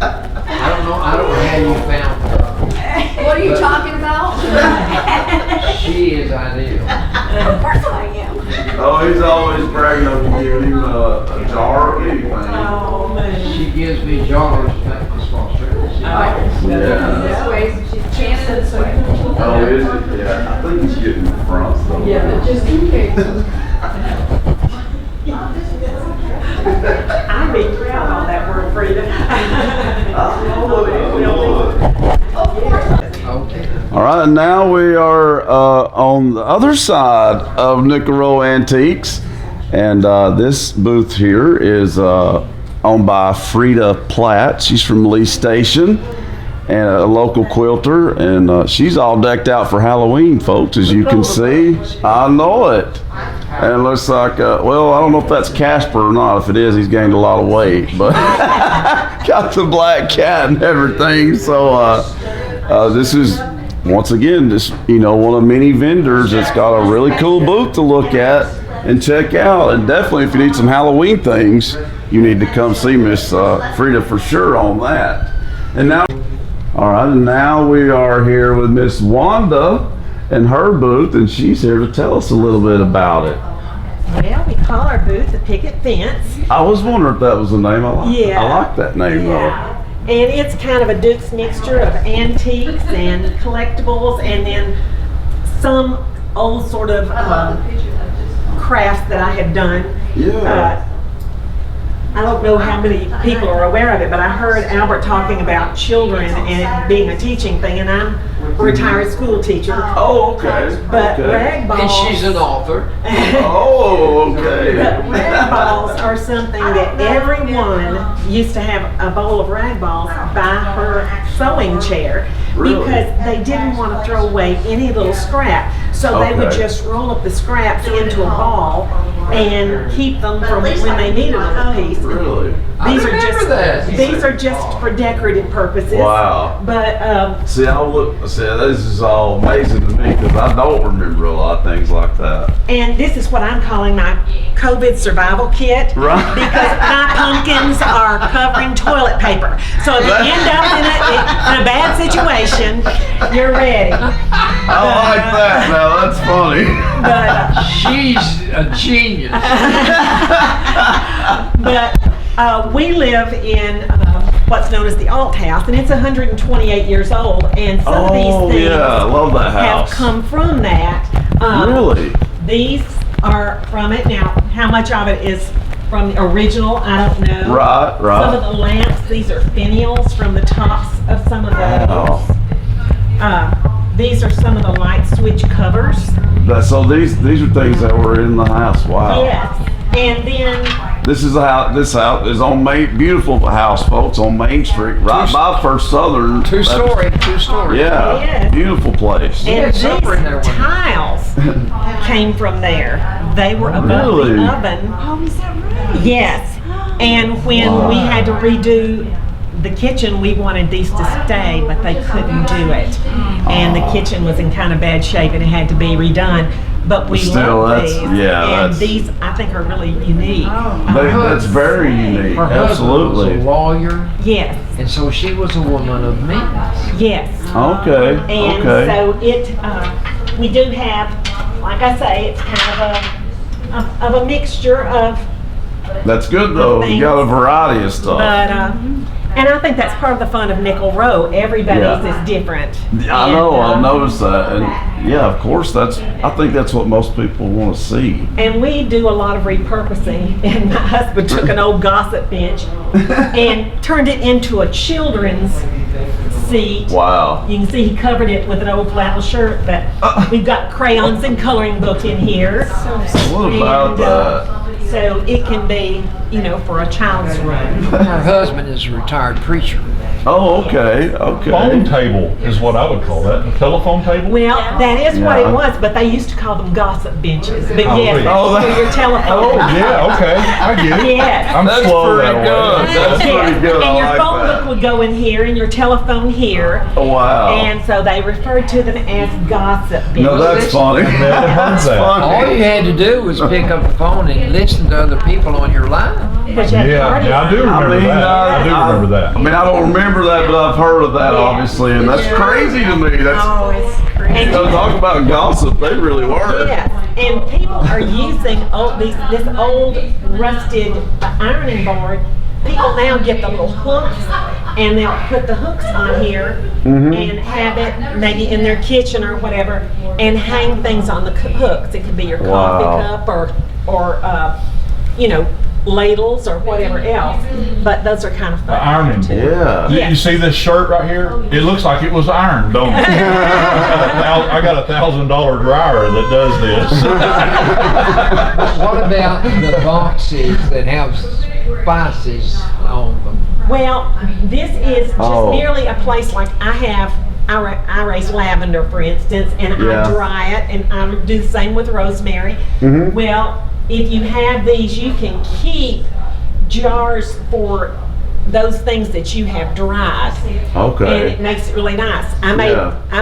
I don't know how you found her. What are you talking about? She is ideal. Of course I am. Oh, he's always bragging on you giving him a jar of anything. Oh, man. She gives me jars This way, she's chanting this way. Oh, is it? Yeah. I think he's getting in front, though. Yeah, but just in case. I'd be proud on that word, Frida. All right, and now we are on the other side of Nickle Antiques, and this booth here is owned by Frida Platt. She's from Lee Station and a local quilter, and she's all decked out for Halloween, folks, as you can see. I know it. And it looks like, well, I don't know if that's Casper or not. If it is, he's gained a lot of weight, but got the black cat and everything. So this is, once again, just, you know, one of many vendors that's got a really cool booth to look at and check out. And definitely, if you need some Halloween things, you need to come see Miss Frida for sure on that. And now, all right, and now we are here with Miss Wanda and her booth, and she's here to tell us a little bit about it. Well, we call our booth the Picket Fence. I was wondering if that was the name. I like that name though. And it's kind of a Duke's mixture of antiques and collectibles, and then some old sort of crafts that I have done. Yeah. I don't know how many people are aware of it, but I heard Albert talking about children and it being a teaching thing, and I'm a retired school teacher. Oh, okay. But rag balls. And she's an author. Oh, okay. But rag balls are something that everyone used to have a bowl of rag balls by her sewing chair. Really? Because they didn't want to throw away any little scrap. So they would just roll up the scraps into a ball and keep them from when they needed a little piece. Really? These are just for decorative purposes. Wow. But see, this is all amazing to me because I don't remember a lot of things like that. And this is what I'm calling my COVID survival kit. Right. Because my pumpkins are covering toilet paper. So if you end up in a bad situation, you're ready. I like that. Now that's funny. But she's a genius. But we live in what's known as the Alt House, and it's 128 years old. And some of these things I love that house. have come from that. Really? These are from it. Now, how much of it is from the original, I don't know. Right. Some of the lamps, these are finials from the tops of some of those. These are some of the light switch covers. So these are things that were in the house. Wow. Yes. And then this house is on beautiful house, folks, on Main Street, right by First Southern. Two story. Yeah. Yes. Beautiful place. And these tiles came from there. They were above the oven. Oh, is that right? Yes. And when we had to redo the kitchen, we wanted these to stay, but they couldn't do it. And the kitchen was in kind of bad shape and it had to be redone. But we love these. And these, I think, are really unique. That's very unique. Her Absolutely. husband was a lawyer. Yes. And so she was a woman of means. Yes. Okay. And so it, we do have, like I say, it's kind of a mixture of. That's good though. You got a variety of stuff. But and I think that's part of the fun of Nickle Row. Everybody's is different. I know. I've noticed that, and yeah, of course, I think that's what most people want to see. And we do a lot of repurposing. And my husband took an old gossip bench and turned it into a children's seat. Wow. You can see he covered it with an old flannel shirt, but we've got crayons and coloring book in here. What about that? So it can be, for a child's room. Her husband is a retired preacher. Oh, okay. Phone table is what I would call that. A telephone table? Well, that is what it was, but they used to call them gossip benches. But yes, that's for your telephone. Oh, yeah, okay. I get it. Yes. I'm slow that way. That's pretty good. And your I like phone that. book would go in here and your telephone here. Oh, wow. And so they referred to them as gossip benches. No, that's funny. I've never heard that. All you had to do was pick up the phone and listen to other people on your line. Yeah, I do remember that. I do remember that. I mean, I don't remember that, but I've heard of that, obviously, and that's crazy to me. It's crazy. Talk about gossip, they really were. Yes, and people are using this old rusted ironing board people now get the little hooks, and they'll put the hooks on here and have it maybe in their kitchen or whatever, and hang things on the hooks. It could be your coffee cup or you know, ladles or whatever else, but those are kind of fun. Ironing board. Yeah. You see this shirt right here? It looks like it was ironed, don't it? I got a $1,000 dryer that does this. What about the boxes that have spices on them? Well, this is just merely a place like I raise lavender, for instance, and I dry it, and I do the same with rosemary. Well, if you have these, you can keep jars for those things that you have dried. Okay. And it makes it really nice. I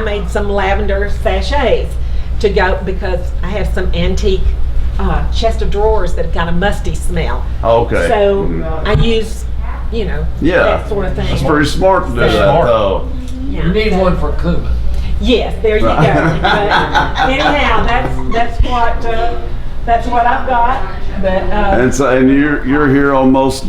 made some lavender sachets to go because I have some antique chest of drawers that have got a musty smell. Okay. So I use, you know, that sort of thing. That's pretty smart to do that, though. You need one for cumin. Yes, there you go. But anyhow, that's what I've got. But and you're here almost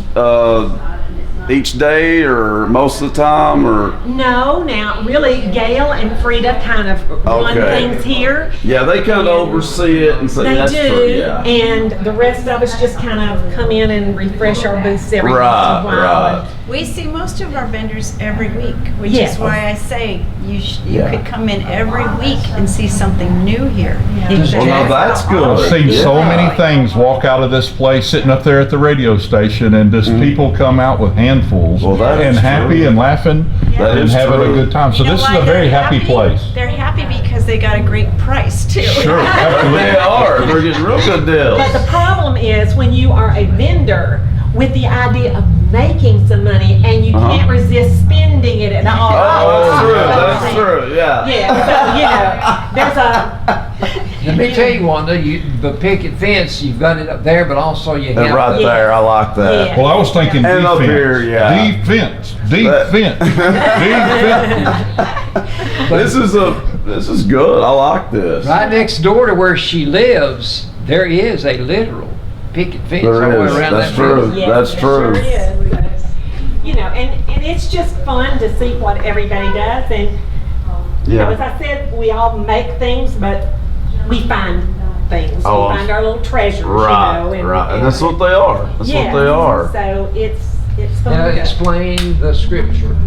each day or most of the time, or no? Now, really, Gail and Frida kind of run things here. Yeah, they kind of oversee it and say that's true. And the rest of us just kind of come in and refresh our booths every once in a while. Right. We see most of our vendors every week, which is why I say you could come in every week and see something new here. Well, now that's good. I've seen so many things walk out of this place sitting up there at the radio station, and just people come out with handfuls and happy and laughing and having a good time. So this is a very happy place. They're happy because they got a great price too. Sure, absolutely. They are. They're getting real good deals. But the problem is when you are a vendor with the idea of making some money and you can't resist spending it at all. That's true. Yeah. Yeah. So there's a. Let me tell you, Wanda, the picket fence, you've got it up there, but also you have right there. I like that. Yeah. Well, I was thinking and defense. Up here, defense. This is good. I like this. Right next door to where she lives, there is a literal picket fence all the way around That's that true. road. That's true. Sure is. You know, and it's just fun to see what everybody does. And you know, as I said, we all make things, but we find things. We find our little treasures. Right. You know, And that's what they are. That's what they are. So it's fun. Now explain the scripture.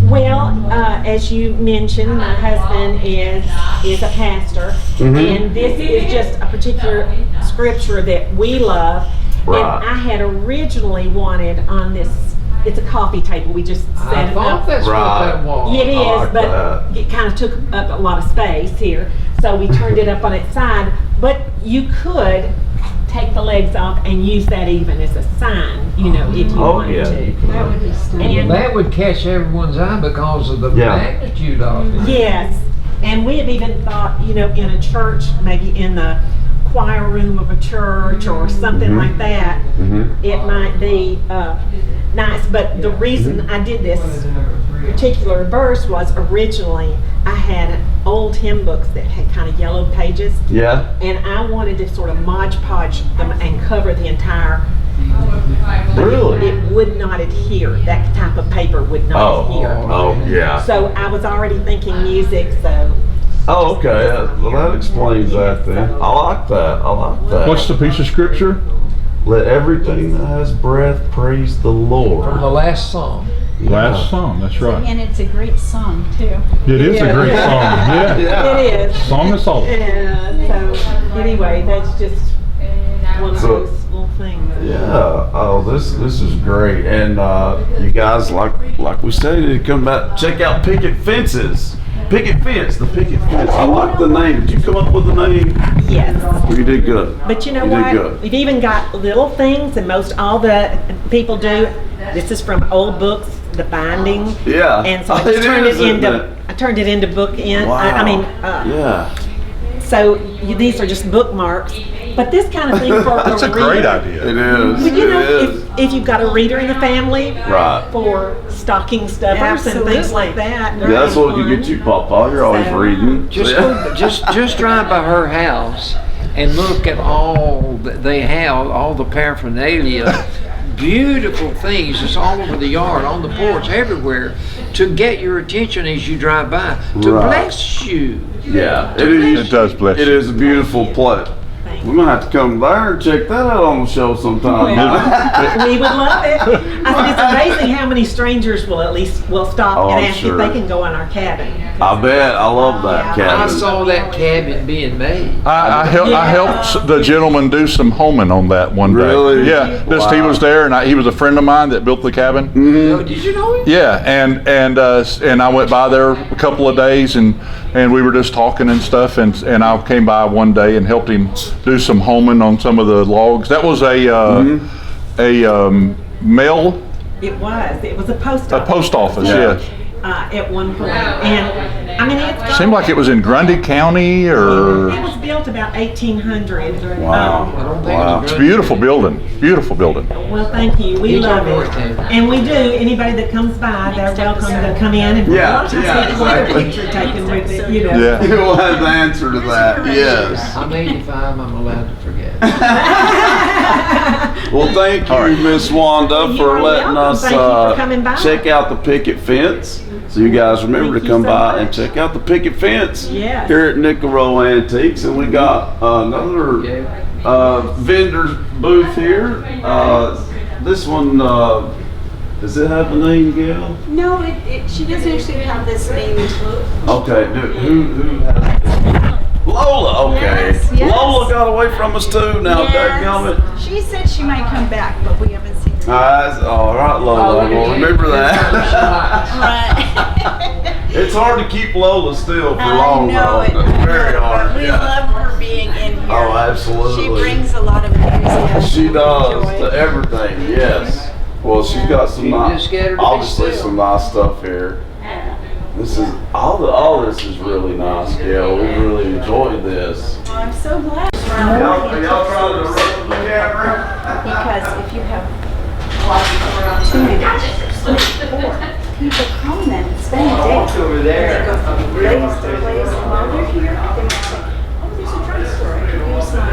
Well, as you mentioned, my husband is a pastor, and this is just a particular scripture that we love. And I had originally wanted on this. It's a coffee table. We just set it up. I thought that's what that was. It is, but it kind of took up a lot of space here, so we turned it up on its side. But you could take the legs off and use that even as a sign, you know, if you wanted to. That would be stunning. That would catch everyone's eye because of the magnitude of it. Yes, and we have even thought, you know, in a church, maybe in the choir room of a church or something like that, it might be nice. But the reason I did this particular verse was originally I had old hymn books that had kind of yellowed pages. Yeah. And I wanted to sort of Mod Podge them and cover the entire. Really? It would not adhere. That type of paper would not adhere. Oh, yeah. So I was already thinking music, so. Oh, okay. Well, that explains that then. I like that. What's the piece of scripture? Let everything that has breath praise the Lord. From the last song. Last song, that's right. And it's a great song too. It is a great song. Yeah. It is. Song of Song. Yeah. So anyway, that's just one of those little things. Yeah. Oh, this is great. And you guys, like we said, to come back, check out Picket Fences. Picket Fence, the Picket Fence. I like the name. Did you come up with the name? Yes. You did good. But you know you what? Did good. We've even got little things, and most all the people do. This is from old books, the binding. Yeah. And so I just turned it into book in. Wow. I mean. Yeah. So these are just bookmarks. But this kind of thing for That's a great idea. It is. But you know, if you've got a reader in the family, for stocking stuffers and things like that. Yeah, that's what you get you, Papa. You're always reading. Just drive by her house and look at all that they have, all the paraphernalia beautiful things just all over the yard, on the porch, everywhere, to get your attention as you drive by, to bless you. Yeah, it does bless you. It is a beautiful place. We're gonna have to come there and check that out on the show sometime. We would love it. I think it's amazing how many strangers will stop and ask if they can go in our cabin. I bet. I love that cabin. I saw that cabin being made. I helped the gentleman do some homing on that one day. Really? Yeah. He was there, and he was a friend of mine that built the cabin. Mm-hmm. Did you know him? Yeah, and I went by there a couple of days, and we were just talking and stuff, and I came by one day and helped him do some homing on some of the logs. That was a mail. It was a post office. A post office, yes. At one point, and I mean, it seemed like it was in Grundy County, or it was built about 1800. Wow. It's a beautiful building. Beautiful building. Well, thank you. We love it, and we do. Anybody that comes by, they're welcome to come in and a lot of times get a picture taken with it. You know. Yeah. We'll have the answer to that. Yes. I'm 85. I'm allowed to forget. Well, thank you, Miss Wanda, for letting us check out the picket fence. So you guys remember to come by and check out the picket fence here at Nickle Antiques. And we got another vendor's booth here. This one, does it have a name, Gail? No, she doesn't actually have this name. Okay, who has it? Lola, okay. Yes. Lola got away from us too now, dadgummit. She said she might come back, but we haven't seen her. All right, Lola, we'll remember that. Right. It's hard to keep Lola still for long, though. It's very hard. We love her being in here. Oh, absolutely. She brings a lot of enthusiasm. She does to everything, yes. Well, she's got some obviously some nice stuff here. This is all this is really nice, Gail. We really enjoyed this. Well, I'm so glad. Y'all trying to run the camera? Because if you have people come then spend a day. Over there. They go from place to place, and while they're here, they might say, "Oh, there's a drugstore. I could use some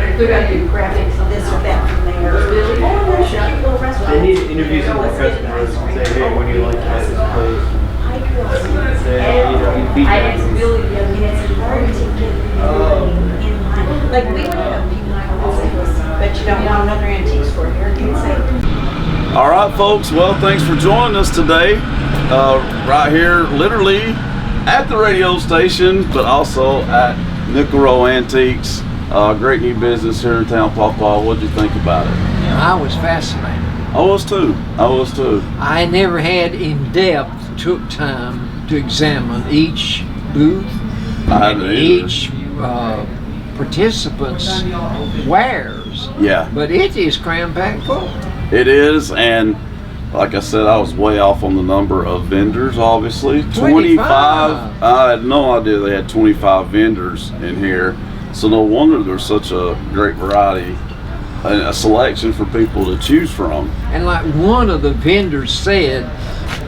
graphics of this or that from there." Oh, there's a cute little restaurant. They need to interview some of the customers and say, "Hey, when you like this place?" It's really, I mean, it's hard to get in line. Like, we would have people come and say, "But you don't want another antique store here," and say. All right, folks. Well, thanks for joining us today. Right here, literally at the radio station, but also at Nickle Antiques. Great new business here in town, Papa. What'd you think about it? I was fascinated. I was too. I never had took time to examine each booth and each participant's wares. Yeah. But it is cram-packed full. It is, and like I said, I was way off on the number of vendors, obviously. 25. I had no idea they had 25 vendors in here. So no wonder there's such a great variety and a selection for people to choose from. And like one of the vendors said,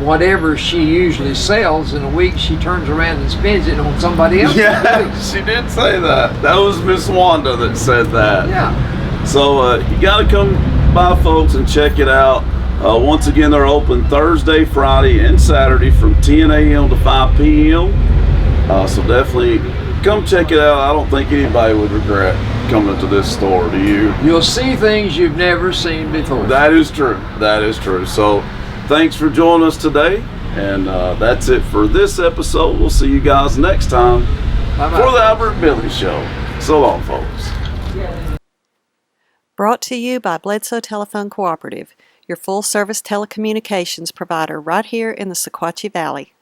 whatever she usually sells in a week, she turns around and spends it on somebody else. Yeah, she did say that. That was Miss Wanda that said that. Yeah. So you got to come by, folks, and check it out. Once again, they're open Thursday, Friday, and Saturday from 10 a.m. to 5 p.m. So definitely come check it out. I don't think anybody would regret coming to this store, do you? You'll see things you've never seen before. That is true. That is true. So thanks for joining us today. And that's it for this episode. We'll see you guys next time for the Albert Billy Show. So long, folks. Brought to you by Bledsoe Telephone Cooperative, your full-service telecommunications provider right here in the Sequatchie Valley.